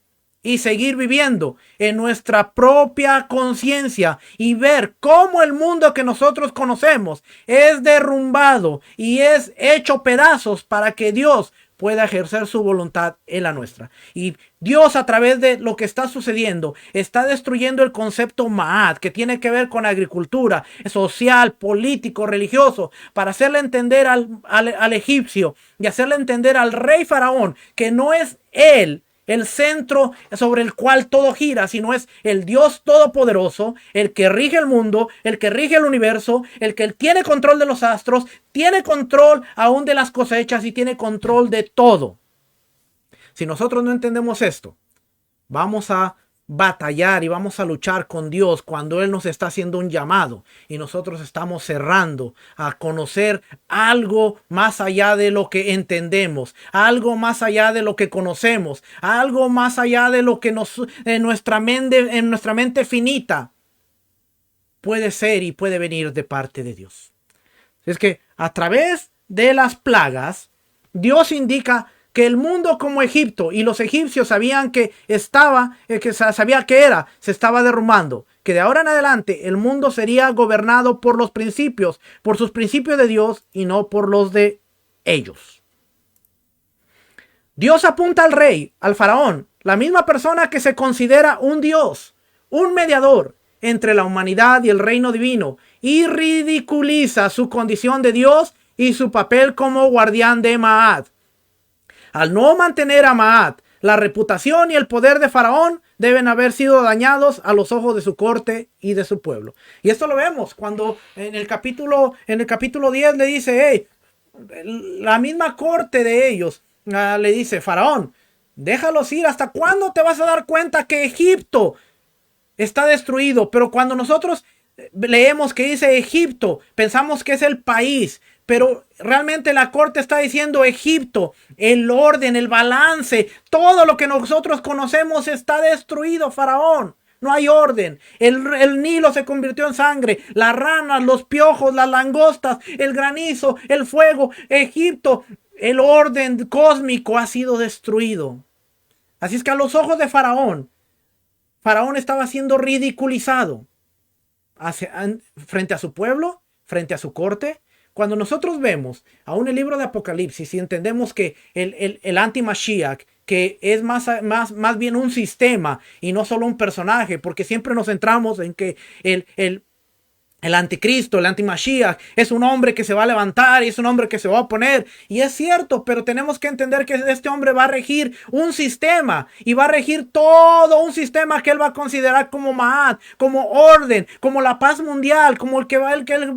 y seguir viviendo en nuestra propia conciencia y ver cómo el mundo que nosotros conocemos es derrumbado y es hecho pedazos para que Dios pueda ejercer su voluntad en la nuestra. Y Dios, a través de lo que está sucediendo, está destruyendo el concepto Ma'at, que tiene que ver con agricultura, social, político, religioso, para hacerle entender al egipcio y hacerle entender al rey faraón que no es él el centro sobre el cual todo gira, sino es el Dios todopoderoso, el que rige el mundo, el que rige el universo, el que tiene control de los astros, tiene control aún de las cosechas y tiene control de todo. Si nosotros no entendemos esto, vamos a batallar y vamos a luchar con Dios cuando Él nos está haciendo un llamado y nosotros estamos cerrando a conocer algo más allá de lo que entendemos, algo más allá de lo que conocemos, algo más allá de lo que en nuestra mente finita puede ser y puede venir de parte de Dios. Es que a través de las plagas, Dios indica que el mundo como Egipto y los egipcios sabían que se estaba derrumbando, que de ahora en adelante el mundo sería gobernado por los principios, por sus principios de Dios y no por los de ellos. Dios apunta al rey, al faraón, la misma persona que se considera un Dios, un mediador entre la humanidad y el reino divino, y ridiculiza su condición de Dios y su papel como guardián de Ma'at. Al no mantener a Ma'at, la reputación y el poder de Faraón deben haber sido dañados a los ojos de su corte y de su pueblo. Y esto lo vemos cuando en el capítulo 10 le dice, hey, la misma corte de ellos le dice, Faraón, déjalos ir. ¿Hasta cuándo te vas a dar cuenta que Egipto está destruido? Pero cuando nosotros leemos que dice Egipto, pensamos que es el país. Pero realmente la corte está diciendo Egipto, el orden, el balance, todo lo que nosotros conocemos está destruido, Faraón. No hay orden. El Nilo se convirtió en sangre. Las ranas, los piojos, las langostas, el granizo, el fuego. Egipto, el orden cósmico ha sido destruido. Así es que a los ojos de Faraón, Faraón estaba siendo ridiculizado frente a su pueblo, frente a su corte. Cuando nosotros vemos aún el libro de Apocalipsis y entendemos que el anti-Mashiach, que es más bien un sistema y no solo un personaje, porque siempre nos centramos en que el anticristo, el anti-Mashiach, es un hombre que se va a levantar y es un hombre que se va a oponer. Y es cierto, pero tenemos que entender que este hombre va a regir un sistema y va a regir todo un sistema que él va a considerar como Ma'at, como orden, como la paz mundial, como el que va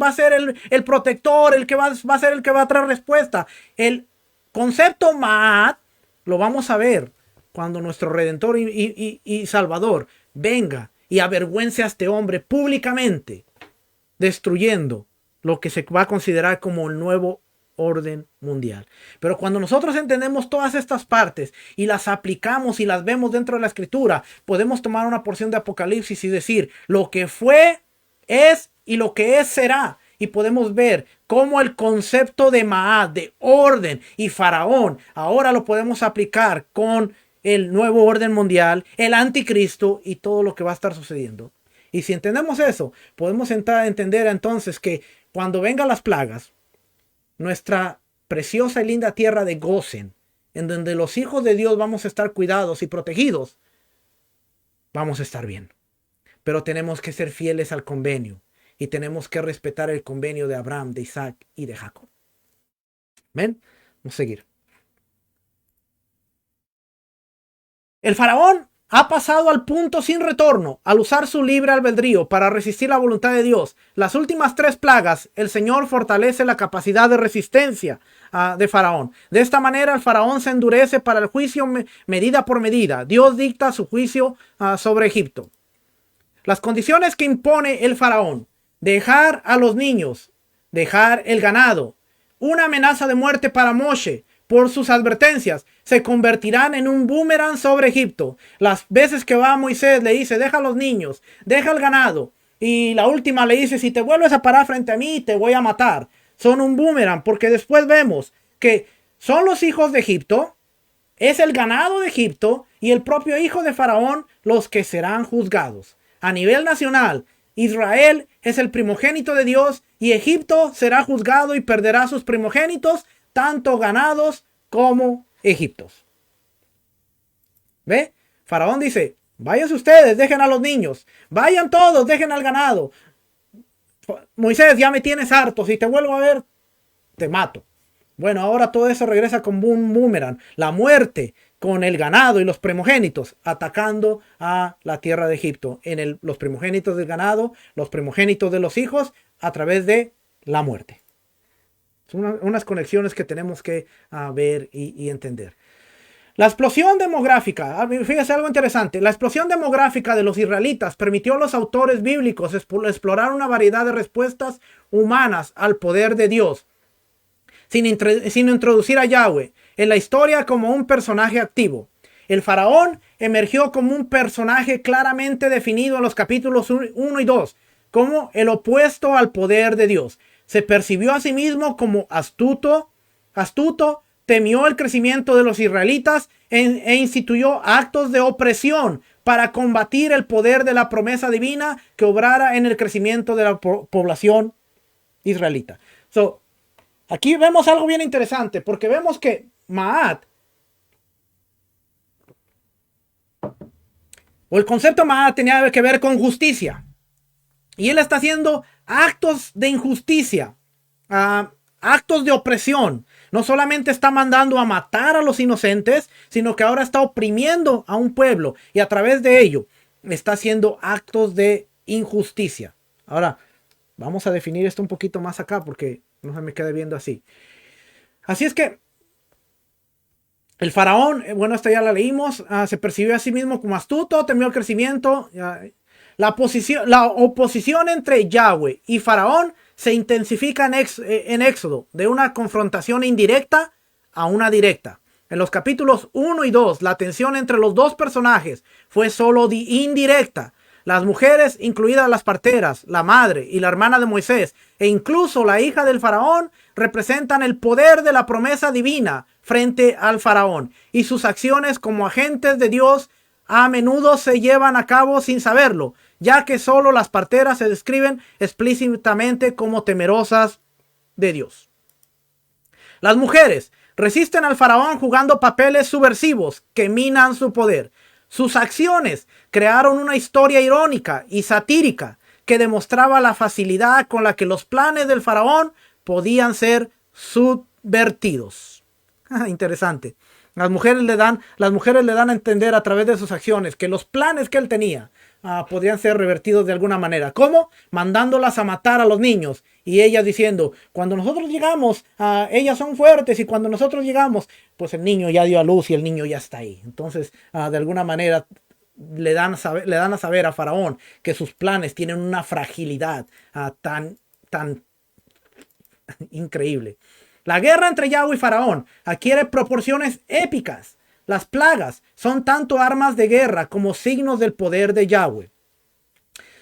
a ser el protector, el que va a ser el que va a traer respuesta. El concepto Ma'at lo vamos a ver cuando nuestro Redentor y Salvador venga y avergüence a este hombre públicamente, destruyendo lo que se va a considerar como el nuevo orden mundial. Pero cuando nosotros entendemos todas estas partes y las aplicamos y las vemos dentro de la escritura, podemos tomar una porción de Apocalipsis y decir lo que fue, es y lo que es será. Y podemos ver cómo el concepto de Ma'at, de orden y faraón, ahora lo podemos aplicar con el nuevo orden mundial, el anticristo y todo lo que va a estar sucediendo. Y si entendemos eso, podemos entender entonces que cuando vengan las plagas, nuestra preciosa y linda tierra de Gosén, en donde los hijos de Dios vamos a estar cuidados y protegidos, vamos a estar bien. Pero tenemos que ser fieles al convenio y tenemos que respetar el convenio de Abraham, de Isaac y de Jacob. ¿Ven? Vamos a seguir. El faraón ha pasado al punto sin retorno al usar su libre albedrío para resistir la voluntad de Dios. Las últimas 3 plagas, el Señor fortalece la capacidad de resistencia de Faraón. De esta manera el Faraón se endurece para el juicio medida por medida. Dios dicta su juicio sobre Egipto. Las condiciones que impone el Faraón: dejar a los niños, dejar el ganado, una amenaza de muerte para Moshe por sus advertencias, se convertirán en un boomerang sobre Egipto. Las veces que va Moisés le dice, deja a los niños, deja el ganado. Y la última le dice, si te vuelves a parar frente a mí, te voy a matar. Son un boomerang, porque después vemos que son los hijos de Egipto, es el ganado de Egipto y el propio hijo de Faraón los que serán juzgados. A nivel nacional, Israel es el primogénito de Dios y Egipto será juzgado y perderá sus primogénitos, tanto ganados como egiptos. ¿Ve? Faraón dice, váyanse ustedes, dejen a los niños, vayan todos, dejen al ganado. Moisés, ya me tienes harto, si te vuelvo a ver, te mato. Bueno, ahora todo eso regresa como un boomerang, la muerte con el ganado y los primogénitos atacando a la tierra de Egipto, los primogénitos del ganado, los primogénitos de los hijos, a través de la muerte. Son unas conexiones que tenemos que ver y entender. La explosión demográfica, fíjese algo interesante, la explosión demográfica de los israelitas permitió a los autores bíblicos explorar una variedad de respuestas humanas al poder de Dios, sin introducir a Yahweh en la historia como un personaje activo. El faraón emergió como un personaje claramente definido en los capítulos 1 y 2, como el opuesto al poder de Dios. Se percibió a sí mismo como astuto, temió el crecimiento de los israelitas e instituyó actos de opresión para combatir el poder de la promesa divina que obrara en el crecimiento de la población israelita. Aquí vemos algo bien interesante, porque vemos que Ma'at, o el concepto Ma'at, tenía que ver con justicia. Y él está haciendo actos de injusticia, actos de opresión. No solamente está mandando a matar a los inocentes, sino que ahora está oprimiendo a un pueblo. Y a través de ello está haciendo actos de injusticia. Ahora, vamos a definir esto un poquito más acá, porque no se me quede viendo así. Así es que el faraón, bueno, esta ya la leímos, se percibió a sí mismo como astuto, temió el crecimiento. La oposición entre Yahweh y faraón se intensifica en Éxodo, de una confrontación indirecta a una directa. En los capítulos 1 y 2, la tensión entre los dos personajes fue solo indirecta. Las mujeres, incluidas las parteras, la madre y la hermana de Moisés, e incluso la hija del faraón, representan el poder de la promesa divina frente al faraón, y sus acciones como agentes de Dios a menudo se llevan a cabo sin saberlo, ya que solo las parteras se describen explícitamente como temerosas de Dios. Las mujeres resisten al faraón jugando papeles subversivos que minan su poder. Sus acciones crearon una historia irónica y satírica que demostraba la facilidad con la que los planes del faraón podían ser subvertidos. Interesante. Las mujeres le dan a entender a través de sus acciones que los planes que él tenía podrían ser revertidos de alguna manera. ¿Cómo? Mandándolas a matar a los niños. Y ellas diciendo, cuando nosotros llegamos, ellas son fuertes, y cuando nosotros llegamos, pues el niño ya dio a luz y el niño ya está ahí. Entonces, de alguna manera, le dan a saber a Faraón que sus planes tienen una fragilidad tan increíble. La guerra entre Yahweh y Faraón adquiere proporciones épicas. Las plagas son tanto armas de guerra como signos del poder de Yahweh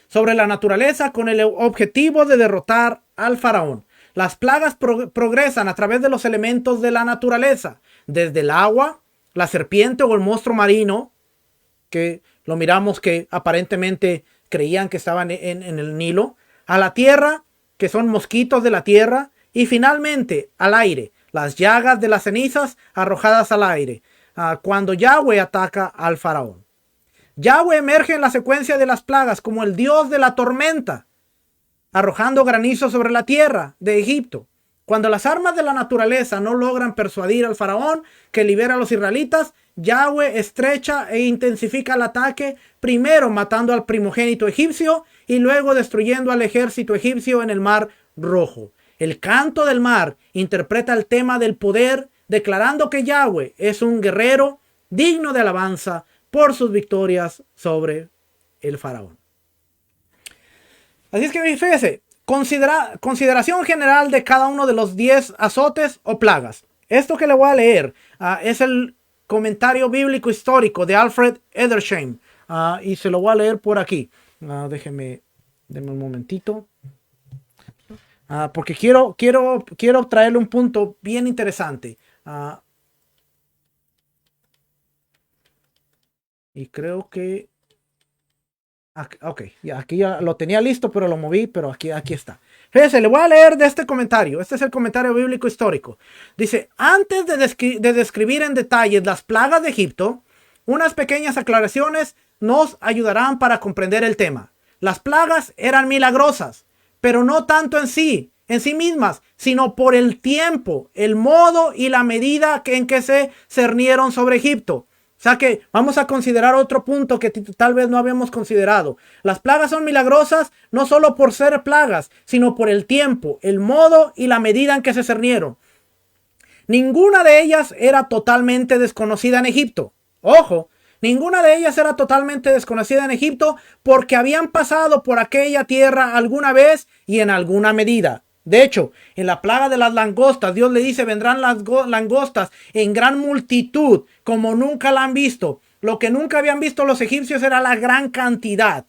sobre la naturaleza, con el objetivo de derrotar al faraón. Las plagas progresan a través de los elementos de la naturaleza, desde el agua, la serpiente o el monstruo marino, que lo miramos que aparentemente creían que estaban en el Nilo, a la tierra, que son mosquitos de la tierra, y finalmente al aire, las llagas de las cenizas arrojadas al aire, cuando Yahweh ataca al faraón. Yahweh emerge en la secuencia de las plagas como el dios de la tormenta, arrojando granizo sobre la tierra de Egipto. Cuando las armas de la naturaleza no logran persuadir al faraón que libera a los israelitas, Yahweh estrecha e intensifica el ataque, primero matando al primogénito egipcio y luego destruyendo al ejército egipcio en el Mar Rojo. El canto del mar interpreta el tema del poder, declarando que Yahweh es un guerrero digno de alabanza por sus victorias sobre el faraón. Así es que fíjese, Consideración general de cada uno de los 10 azotes o plagas. Esto que le voy a leer es el comentario bíblico histórico de Alfred Edersheim. Y se lo voy a leer por aquí. Denme un momentito. Porque quiero traerle un punto bien interesante. Y creo que... Ok, ya, aquí ya lo tenía listo, pero lo moví, pero aquí está. Fíjense, le voy a leer de este comentario. Este es el comentario bíblico histórico. Dice, antes de describir en detalle las plagas de Egipto, unas pequeñas aclaraciones nos ayudarán para comprender el tema. Las plagas eran milagrosas, pero no tanto en sí mismas, sino por el tiempo, el modo y la medida en que se cernieron sobre Egipto. O sea que vamos a considerar otro punto que tal vez no habíamos considerado. Las plagas son milagrosas no solo por ser plagas, sino por el tiempo, el modo y la medida en que se cernieron. Ninguna de ellas era totalmente desconocida en Egipto. Ojo, ninguna de ellas era totalmente desconocida en Egipto porque habían pasado por aquella tierra alguna vez y en alguna medida. De hecho, en la plaga de las langostas, Dios le dice, vendrán las langostas en gran multitud, como nunca la han visto. Lo que nunca habían visto los egipcios era la gran cantidad,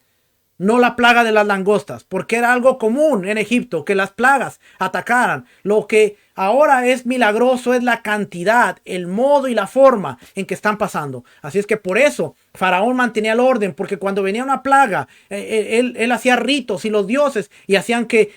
no la plaga de las langostas, porque era algo común en Egipto, que las plagas atacaran. Lo que ahora es milagroso es la cantidad, el modo y la forma en que están pasando. Así es que por eso Faraón mantenía el orden, porque cuando venía una plaga, él hacía ritos y los dioses y hacían que...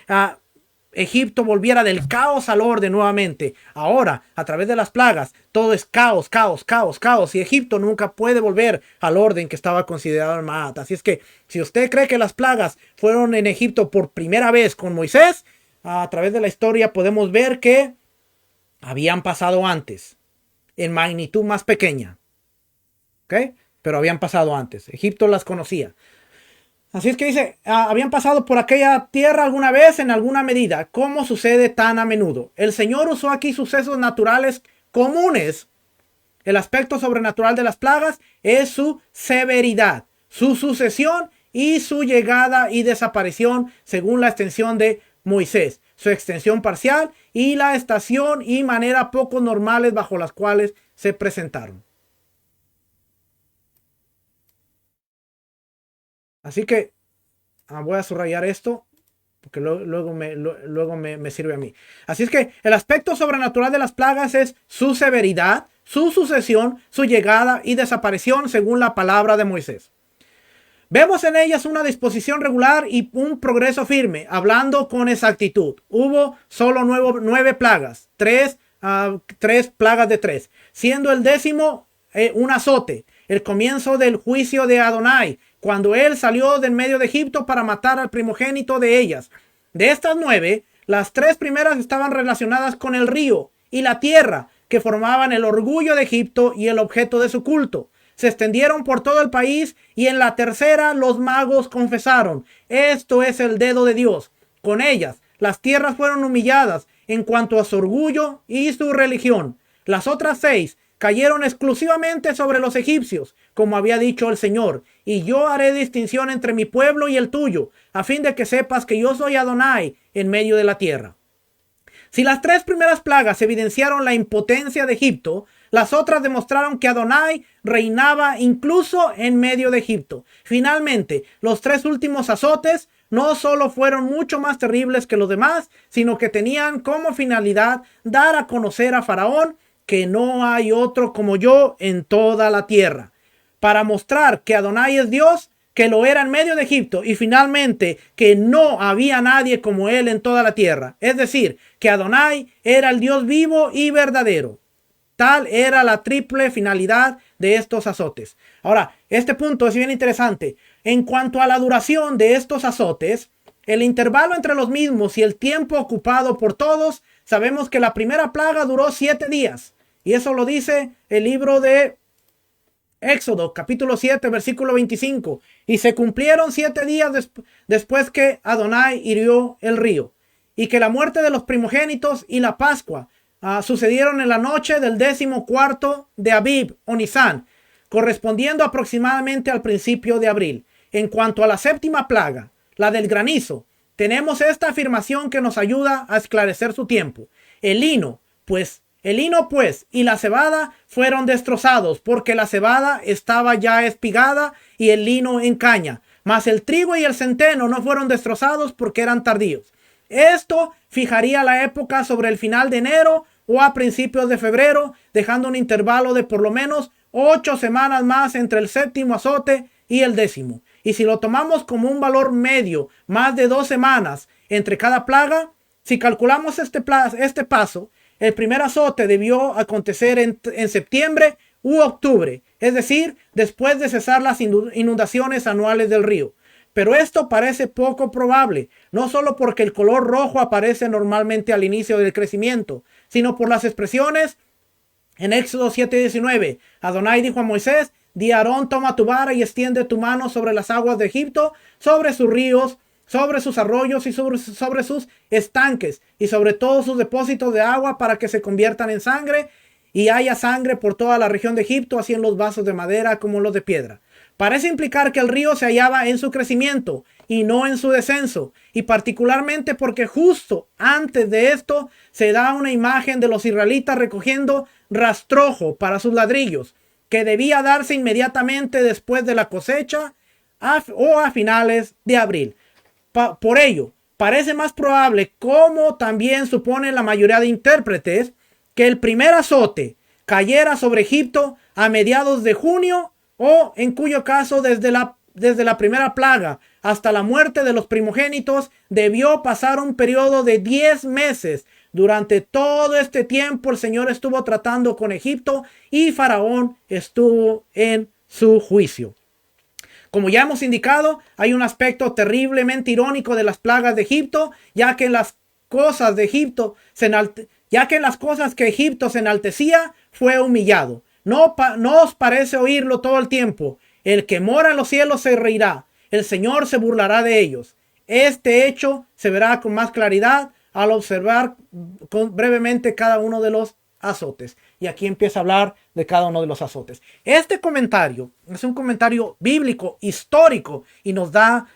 Egipto volviera del caos al orden nuevamente. Ahora, a través de las plagas, todo es caos, caos, caos, caos. Y Egipto nunca puede volver al orden que estaba considerado el Maat. Así es que, si usted cree que las plagas fueron en Egipto por primera vez con Moisés, a través de la historia podemos ver que habían pasado antes, en magnitud más pequeña. ¿Ok? Pero habían pasado antes. Egipto las conocía. Así es que dice, habían pasado por aquella tierra alguna vez en alguna medida. ¿Cómo sucede tan a menudo? El Señor usó aquí sucesos naturales comunes. El aspecto sobrenatural de las plagas es su severidad, su sucesión y su llegada y desaparición según la extensión de Moisés, su extensión parcial y la estación y manera poco normales bajo las cuales se presentaron. Así que voy a subrayar esto porque luego me sirve a mí. Así es que el aspecto sobrenatural de las plagas es su severidad, su sucesión, su llegada y desaparición según la palabra de Moisés. Vemos en ellas una disposición regular y un progreso firme, hablando con exactitud. Hubo solo 9 plagas, 3 plagas de 3, siendo el 10º un azote, el comienzo del juicio de Adonai, cuando él salió del medio de Egipto para matar al primogénito de ellas. De estas 9, las 3 primeras estaban relacionadas con el río y la tierra, que formaban el orgullo de Egipto y el objeto de su culto. Se extendieron por todo el país y en la tercera los magos confesaron: esto es el dedo de Dios. Con ellas, las tierras fueron humilladas en cuanto a su orgullo y su religión. Las otras 6 cayeron exclusivamente sobre los egipcios, como había dicho el Señor, y yo haré distinción entre mi pueblo y el tuyo, a fin de que sepas que yo soy Adonai en medio de la tierra. Si las 3 primeras plagas evidenciaron la impotencia de Egipto, las otras demostraron que Adonai reinaba incluso en medio de Egipto. Finalmente, los 3 últimos azotes no solo fueron mucho más terribles que los demás, sino que tenían como finalidad dar a conocer a Faraón que no hay otro como yo en toda la tierra, para mostrar que Adonai es Dios, que lo era en medio de Egipto, y finalmente que no había nadie como él en toda la tierra. Es decir, que Adonai era el Dios vivo y verdadero. Tal era la triple finalidad de estos azotes. Ahora, este punto es bien interesante. En cuanto a la duración de estos azotes, el intervalo entre los mismos y el tiempo ocupado por todos, sabemos que la primera plaga duró 7 días. Y eso lo dice el libro de Éxodo, capítulo 7, versículo 25. Y se cumplieron 7 días después que Adonai hirió el río. Y que la muerte de los primogénitos y la Pascua sucedieron en la noche del 14º de Abib o Nisán, correspondiendo aproximadamente al principio de abril. En cuanto a la 7ª plaga, la del granizo, tenemos esta afirmación que nos ayuda a esclarecer su tiempo. El lino, pues, y la cebada fueron destrozados, porque la cebada estaba ya espigada y el lino en caña. Mas el trigo y el centeno no fueron destrozados porque eran tardíos. Esto fijaría la época sobre el final de enero o a principios de febrero, dejando un intervalo de por lo menos 8 semanas más entre el séptimo azote y el 10º. Y si lo tomamos como un valor medio, más de 2 semanas entre cada plaga, si calculamos este paso, el primer azote debió acontecer en septiembre u octubre, es decir, después de cesar las inundaciones anuales del río. Pero esto parece poco probable, no solo porque el color rojo aparece normalmente al inicio del crecimiento, sino por las expresiones en Éxodo 7:19. Adonai dijo a Moisés: di a Aarón, toma tu vara y extiende tu mano sobre las aguas de Egipto, sobre sus ríos, sobre sus arroyos y sobre sus estanques y sobre todos sus depósitos de agua, para que se conviertan en sangre y haya sangre por toda la región de Egipto, así en los vasos de madera como en los de piedra. Parece implicar que el río se hallaba en su crecimiento y no en su descenso, y particularmente porque justo antes de esto se da una imagen de los israelitas recogiendo rastrojo para sus ladrillos, que debía darse inmediatamente después de la cosecha o a finales de abril. Por ello, parece más probable, como también supone la mayoría de intérpretes, que el primer azote cayera sobre Egipto a mediados de junio, o en cuyo caso desde la primera plaga hasta la muerte de los primogénitos debió pasar un periodo de 10 meses. Durante todo este tiempo el Señor estuvo tratando con Egipto y Faraón estuvo en su juicio. Como ya hemos indicado, hay un aspecto terriblemente irónico de las plagas de Egipto, ya que en las cosas que Egipto se enaltecía, fue humillado. ¿No os parece oírlo todo el tiempo? El que mora en los cielos se reirá, el Señor se burlará de ellos. Este hecho se verá con más claridad al observar brevemente cada uno de los azotes. Y aquí empieza a hablar de cada uno de los azotes. Este comentario es un comentario bíblico, histórico, y nos da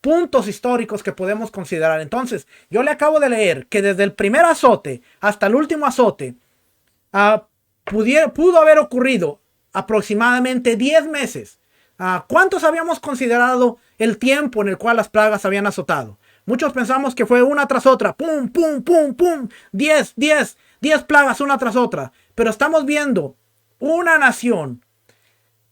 puntos históricos que podemos considerar. Entonces, yo le acabo de leer que desde el primer azote hasta el último azote pudo haber ocurrido aproximadamente 10 meses. ¿Cuántos habíamos considerado el tiempo en el cual las plagas habían azotado? Muchos pensamos que fue una tras otra. ¡Pum, pum, pum, pum! 10 plagas una tras otra. Pero estamos viendo una nación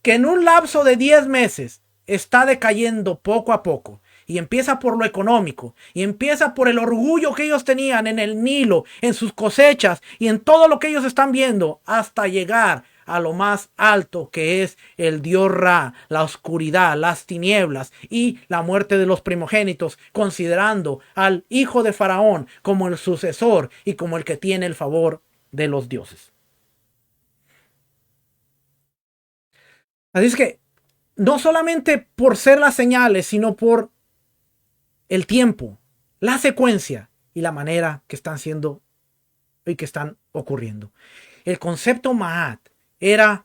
que en un lapso de 10 meses está decayendo poco a poco. Y empieza por lo económico. Y empieza por el orgullo que ellos tenían en el Nilo, en sus cosechas y en todo lo que ellos están viendo, hasta llegar a lo más alto, que es el dios Ra, la oscuridad, las tinieblas y la muerte de los primogénitos, considerando al hijo de Faraón como el sucesor y como el que tiene el favor de los dioses. Así es que no solamente por ser las señales, sino por el tiempo, la secuencia y la manera que están siendo y que están ocurriendo. El concepto Ma'at era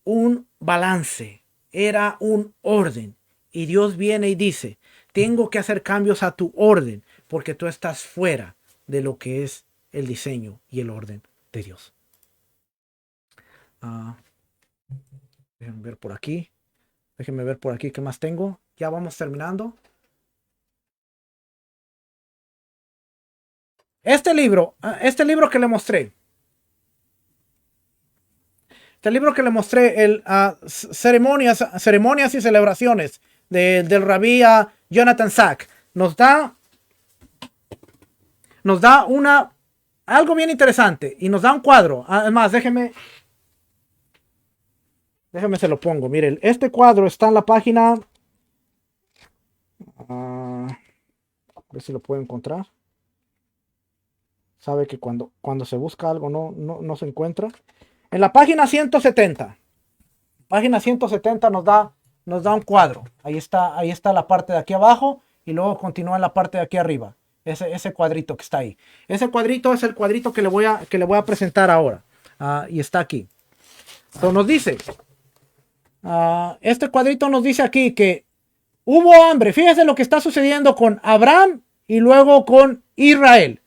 un balance, era un orden. Y Dios viene y dice: tengo que hacer cambios a tu orden porque tú estás fuera de lo que es el diseño y el orden de Dios. Déjenme ver por aquí. Déjenme ver por aquí qué más tengo. Ya vamos terminando. Este libro que le mostré. Este libro que le mostré, el ceremonias y celebraciones del rabí Jonathan Sacks, nos da algo bien interesante y nos da un cuadro. Además, déjeme se lo pongo. Miren, este cuadro está en la página. A ver si lo puedo encontrar. Sabe que cuando se busca algo no se encuentra. En la página 170. Página 170 nos da un cuadro. Ahí está la parte de aquí abajo y luego continúa en la parte de aquí arriba. Ese cuadrito que está ahí. Ese cuadrito es el cuadrito que le voy a presentar ahora. Y está aquí. Entonces nos dice, este cuadrito nos dice aquí que Hubo hambre. Fíjese lo que está sucediendo con Abraham y luego con Israel.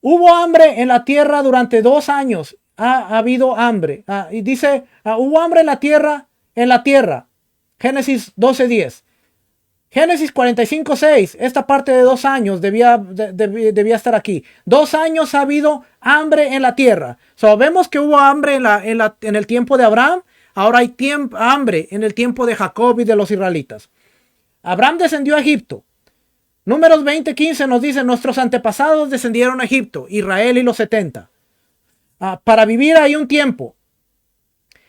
Hubo hambre en la tierra durante 2 años. Ha habido hambre. Y dice, hubo hambre en la tierra, en la tierra. Génesis 12:10. Génesis 45:6. Esta parte de 2 años debía estar aquí. 2 años ha habido hambre en la tierra. Vemos que hubo hambre en el tiempo de Abraham. Ahora hay hambre en el tiempo de Jacob y de los israelitas. Abraham descendió a Egipto. Números 20:15 nos dice, nuestros antepasados descendieron a Egipto, Israel y los 70. Para vivir ahí un tiempo.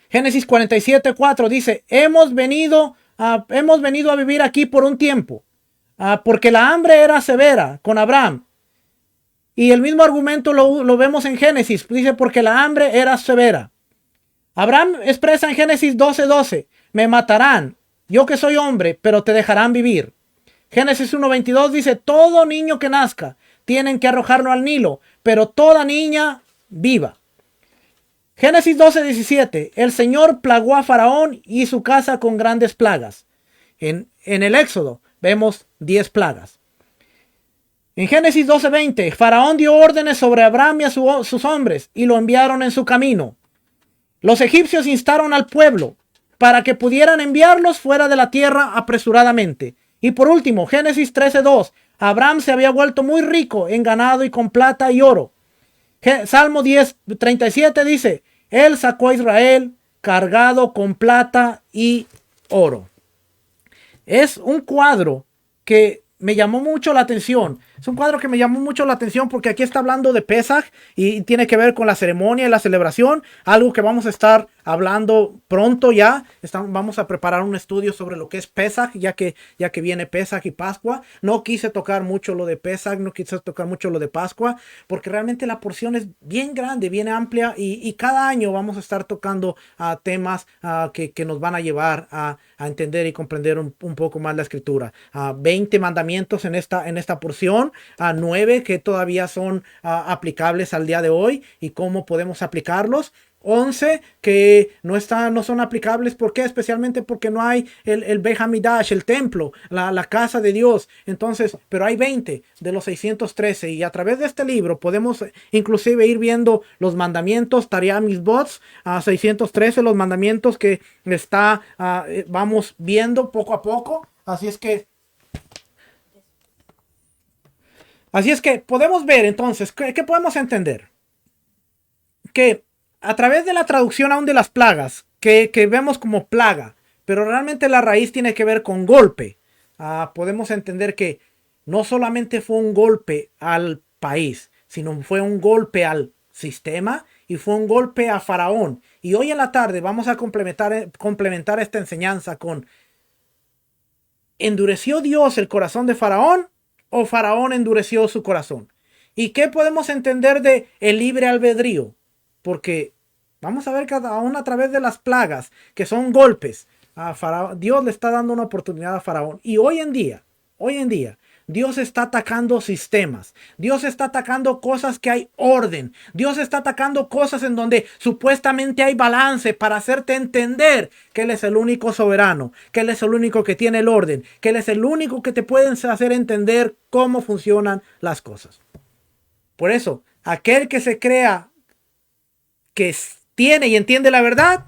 Génesis 47:4 dice, hemos venido a vivir aquí por un tiempo, porque la hambre era severa con Abraham. Y el mismo argumento lo vemos en Génesis, dice, porque la hambre era severa. Abraham expresa en Génesis 12:12, me matarán, yo que soy hombre, pero te dejarán vivir. Génesis 1:22 dice, todo niño que nazca tienen que arrojarlo al Nilo, pero toda niña viva. Génesis 12:17, el Señor plagó a Faraón y su casa con grandes plagas. En el Éxodo vemos 10 plagas. En Génesis 12:20, Faraón dio órdenes sobre Abraham y a sus hombres y lo enviaron en su camino. Los egipcios instaron al pueblo para que pudieran enviarlos fuera de la tierra apresuradamente. Y por último, Génesis 13:2, Abraham se había vuelto muy rico en ganado y con plata y oro. Salmo 10:37 dice, él sacó a Israel cargado con plata y oro. Es un cuadro que me llamó mucho la atención. Es un cuadro que me llamó mucho la atención porque aquí está hablando de Pesaj y tiene que ver con la ceremonia y la celebración. Algo que vamos a estar hablando pronto ya. Vamos a preparar un estudio sobre lo que es Pesaj, ya que viene Pesaj y Pascua. No quise tocar mucho lo de Pesaj, no quise tocar mucho lo de Pascua, porque realmente la porción es bien grande, bien amplia y cada año vamos a estar tocando temas que nos van a llevar a entender y comprender un poco más la escritura. 20 mandamientos en esta porción, 9 que todavía son aplicables al día de hoy y cómo podemos aplicarlos. 11 que no son aplicables. ¿Por qué? Especialmente porque no hay el Beit Hamidash, el templo, la casa de Dios. Entonces, pero hay 20 de los 613 y a través de este libro podemos inclusive ir viendo los mandamientos, Taria Mitzvot, 613, los mandamientos que vamos viendo poco a poco. Así es que podemos ver entonces, ¿qué podemos entender? Que a través de la traducción aún de las plagas, que vemos como plaga, pero realmente la raíz tiene que ver con golpe. Podemos entender que no solamente fue un golpe al país, sino fue un golpe al sistema y fue un golpe a Faraón. Y hoy en la tarde vamos a complementar esta enseñanza con: ¿endureció Dios el corazón de Faraón o Faraón endureció su corazón? ¿Y qué podemos entender de el libre albedrío? Porque vamos a ver que aún a través de las plagas, que son golpes, Dios le está dando una oportunidad a Faraón. Y hoy en día, Dios está atacando sistemas. Dios está atacando cosas que hay orden. Dios está atacando cosas en donde supuestamente hay balance para hacerte entender que Él es el único soberano, que Él es el único que tiene el orden, que Él es el único que te puede hacer entender cómo funcionan las cosas. Por eso, aquel que se crea que tiene y entiende la verdad,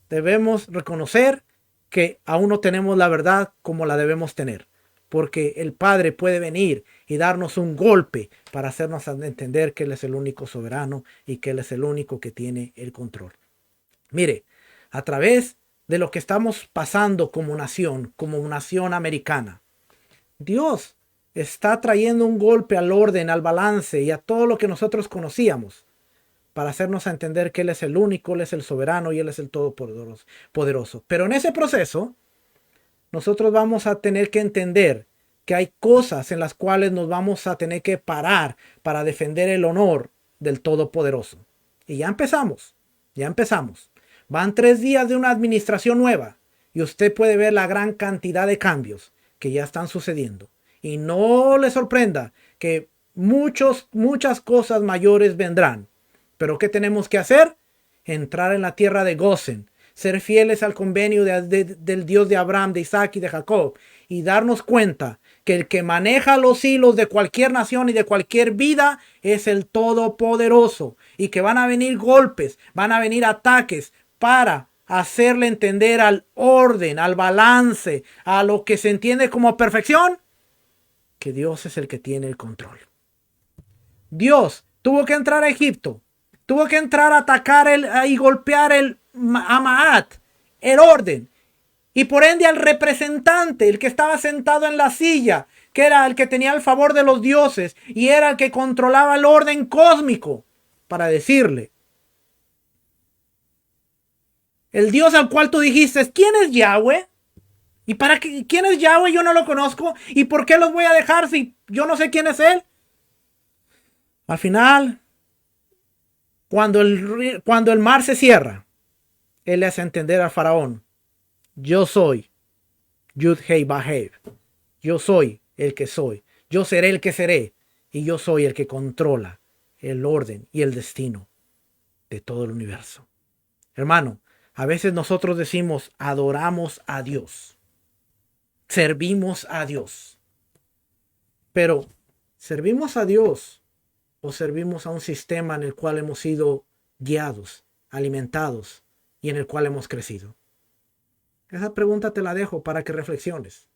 debemos reconocer que aún no tenemos la verdad como la debemos tener, porque el Padre puede venir y darnos un golpe para hacernos entender que Él es el único soberano y que Él es el único que tiene el control. Mire, a través de lo que estamos pasando como nación americana, Dios está trayendo un golpe al orden, al balance y a todo lo que nosotros conocíamos, para hacernos entender que Él es el único, Él es el soberano y Él es el todopoderoso. Pero en ese proceso, nosotros vamos a tener que entender que hay cosas en las cuales nos vamos a tener que parar para defender el honor del Todopoderoso. Y ya empezamos. Van 3 días de una administración nueva y usted puede ver la gran cantidad de cambios que ya están sucediendo. Y no le sorprenda que muchas cosas mayores vendrán. Pero ¿qué tenemos que hacer? Entrar en la tierra de Gosen. ser fieles al convenio del Dios de Abraham, de Isaac y de Jacob, y darnos cuenta que el que maneja los hilos de cualquier nación y de cualquier vida es el Todopoderoso, y que van a venir golpes, van a venir ataques para hacerle entender al orden, al balance, a lo que se entiende como perfección, que Dios es el que tiene el control. Dios tuvo que entrar a Egipto, tuvo que entrar a atacar y golpear a Maat, el orden, y por ende al representante, el que estaba sentado en la silla, que era el que tenía el favor de los dioses y era el que controlaba el orden cósmico, para decirle: el Dios al cual tú dijiste, ¿quién es Yahweh? ¿Y para qué? ¿Quién es Yahweh? Yo no lo conozco. ¿Y por qué los voy a dejar si yo no sé quién es él? Al final, cuando el mar se cierra, él le hace entender al faraón: yo soy Yud-Hei Vah-Hei. Yo soy el que soy. Yo seré el que seré. Y yo soy el que controla el orden y el destino de todo el universo. Hermano, a veces nosotros decimos: adoramos a Dios, servimos a Dios. Pero, ¿servimos a Dios o servimos a un sistema en el cual hemos sido guiados, alimentados y en el cual hemos crecido? Esa pregunta te la dejo para que reflexiones.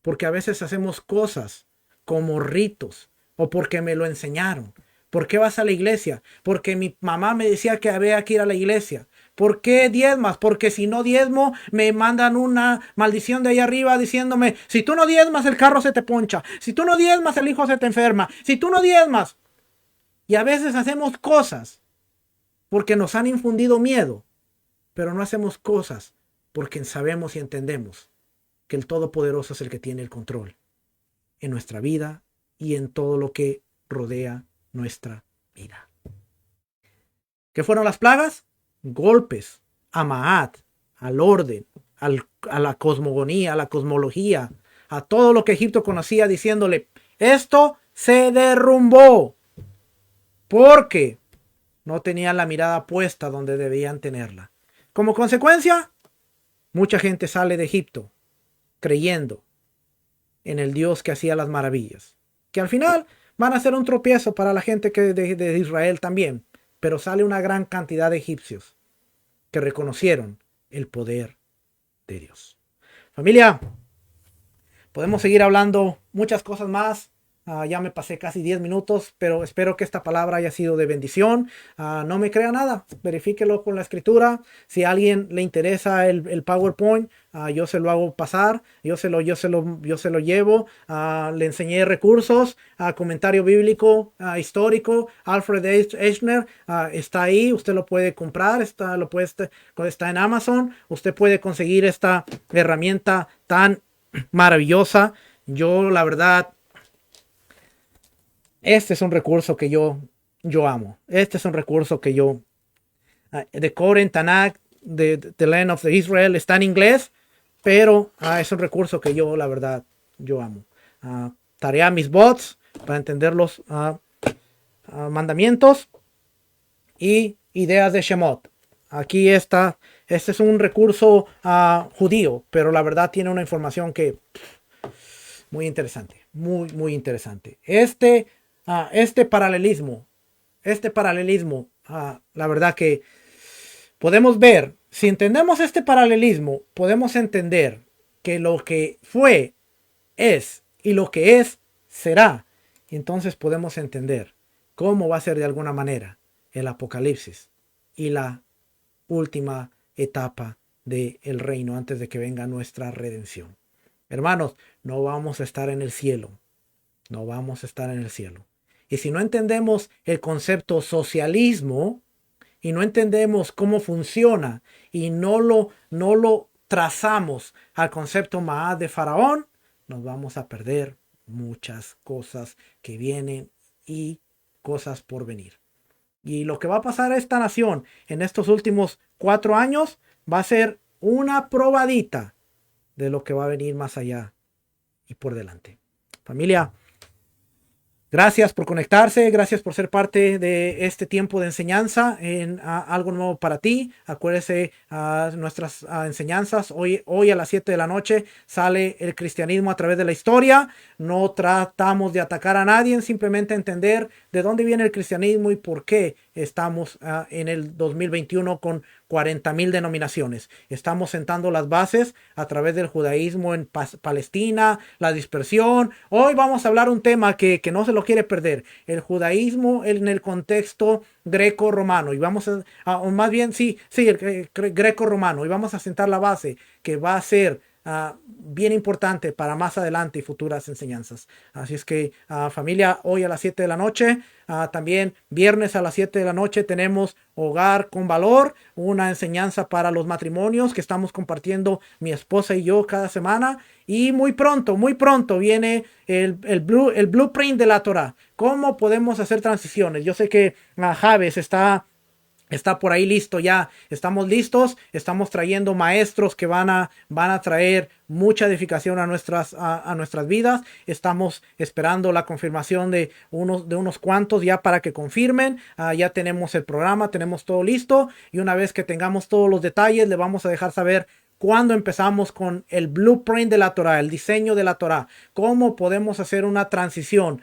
Porque a veces hacemos cosas como ritos o porque me lo enseñaron. ¿Por qué vas a la iglesia? Porque mi mamá me decía que había que ir a la iglesia. ¿Por qué diezmas? Porque si no diezmo me mandan una maldición de ahí arriba diciéndome: si tú no diezmas el carro se te poncha, si tú no diezmas el hijo se te enferma, si tú no diezmas. Y a veces hacemos cosas porque nos han infundido miedo, pero no hacemos cosas porque sabemos y entendemos que el Todopoderoso es el que tiene el control en nuestra vida y en todo lo que rodea nuestra vida. ¿Qué fueron las plagas? Golpes a Maat, al orden, a la cosmogonía, a la cosmología, a todo lo que Egipto conocía, diciéndole: esto se derrumbó porque no tenían la mirada puesta donde debían tenerla. Como consecuencia, mucha gente sale de Egipto creyendo en el Dios que hacía las maravillas, que al final van a ser un tropiezo para la gente de Israel también, pero sale una gran cantidad de egipcios que reconocieron el poder de Dios. Familia, podemos seguir hablando muchas cosas más. Ya me pasé casi 10 minutos, pero espero que esta palabra haya sido de bendición. No me crea nada, verifíquelo con la escritura. Si a alguien le interesa el PowerPoint, yo se lo hago pasar, yo se lo llevo. Le enseñé recursos, comentario bíblico histórico. Alfred Eichner está ahí, usted lo puede comprar, está en Amazon. Usted puede conseguir esta herramienta tan maravillosa. Yo, la verdad, este es un recurso que yo amo. Este es un recurso que yo... The Koren Tanakh, The Land of Israel, está en inglés, pero es un recurso que yo, la verdad, yo amo. Tarea mis bots para entender los mandamientos y ideas de Shemot. Aquí está. Este es un recurso judío, pero la verdad tiene una información que... muy interesante. Muy, muy interesante. Este paralelismo, la verdad que podemos ver, si entendemos este paralelismo, podemos entender que lo que fue es y lo que es será. Y entonces podemos entender cómo va a ser de alguna manera el Apocalipsis y la última etapa del reino antes de que venga nuestra redención. Hermanos, no vamos a estar en el cielo. No vamos a estar en el cielo. Y si no entendemos el concepto socialismo y no entendemos cómo funciona y no lo trazamos al concepto Maat de Faraón, nos vamos a perder muchas cosas que vienen y cosas por venir. Y lo que va a pasar a esta nación en estos últimos 4 años va a ser una probadita de lo que va a venir más allá y por delante. Familia, Gracias por conectarse, gracias por ser parte de este tiempo de enseñanza en algo nuevo para ti. Acuérdese nuestras enseñanzas. Hoy a las 7 de la noche sale el cristianismo a través de la historia. No tratamos de atacar a nadie, simplemente entender de dónde viene el cristianismo y por qué estamos en el 2021 con 40,000 denominaciones. Estamos sentando las bases a través del judaísmo en Palestina, la dispersión. Hoy vamos a hablar un tema que no se lo quiere perder, el judaísmo en el contexto greco-romano. Y vamos o más bien, el greco-romano. Y vamos a sentar la base que va a ser bien importante para más adelante y futuras enseñanzas. Así es que familia, hoy a las 7 de la noche, también viernes a las 7 de la noche tenemos Hogar con Valor, una enseñanza para los matrimonios que estamos compartiendo mi esposa y yo cada semana. Y muy pronto viene el blueprint de la Torah. ¿Cómo podemos hacer transiciones? Yo sé que Javes está por ahí listo ya. Estamos listos. Estamos trayendo maestros que van a traer mucha edificación a nuestras vidas. Estamos esperando la confirmación de unos cuantos ya para que confirmen. Ya tenemos el programa, tenemos todo listo. Y una vez que tengamos todos los detalles, le vamos a dejar saber cuando empezamos con el blueprint de la Torah, el diseño de la Torah, cómo podemos hacer una transición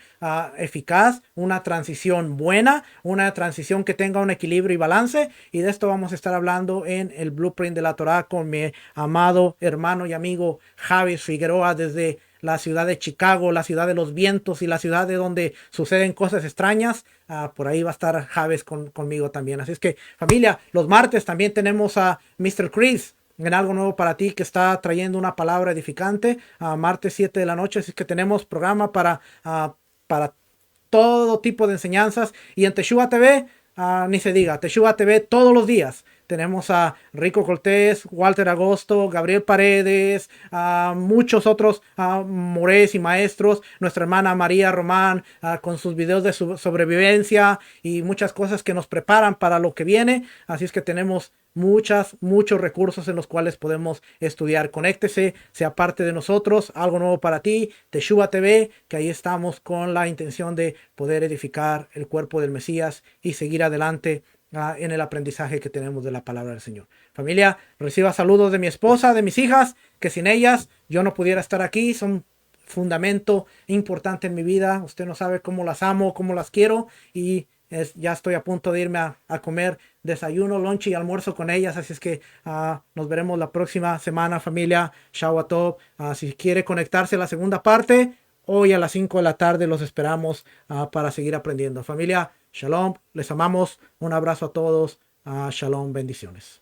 eficaz, una transición buena, una transición que tenga un equilibrio y balance. Y de esto vamos a estar hablando en el blueprint de la Torah con mi amado hermano y amigo Javi Figueroa desde la ciudad de Chicago, la ciudad de los vientos y la ciudad de donde suceden cosas extrañas. Por ahí va a estar Javes conmigo también. Así es que familia, los martes también tenemos a Mr. Chris en algo nuevo para ti que está trayendo una palabra edificante martes 7 de la noche. Así que tenemos programa para todo tipo de enseñanzas. Y en Teshua TV, ni se diga, Teshua TV todos los días. Tenemos a Rico Cortés, Walter Agosto, Gabriel Paredes, muchos otros morés y maestros. Nuestra hermana María Román con sus videos de sobrevivencia y muchas cosas que nos preparan para lo que viene. Así es que tenemos muchos recursos en los cuales podemos estudiar. Conéctese, sea parte de nosotros, algo nuevo para ti, Teshua TV, que ahí estamos con la intención de poder edificar el cuerpo del Mesías y seguir adelante en el aprendizaje que tenemos de la palabra del Señor. Familia, reciba saludos de mi esposa, de mis hijas, que sin ellas yo no pudiera estar aquí. Son fundamento importante en mi vida. Usted no sabe cómo las amo, cómo las quiero, y ya estoy a punto de irme a comer desayuno, lunch y almuerzo con ellas. Así es que nos veremos la próxima semana, familia. Shabbat Tov. Si quiere conectarse a la segunda parte, hoy a las 5 de la tarde los esperamos para seguir aprendiendo. Familia, shalom, les amamos. Un abrazo a todos. Shalom, bendiciones.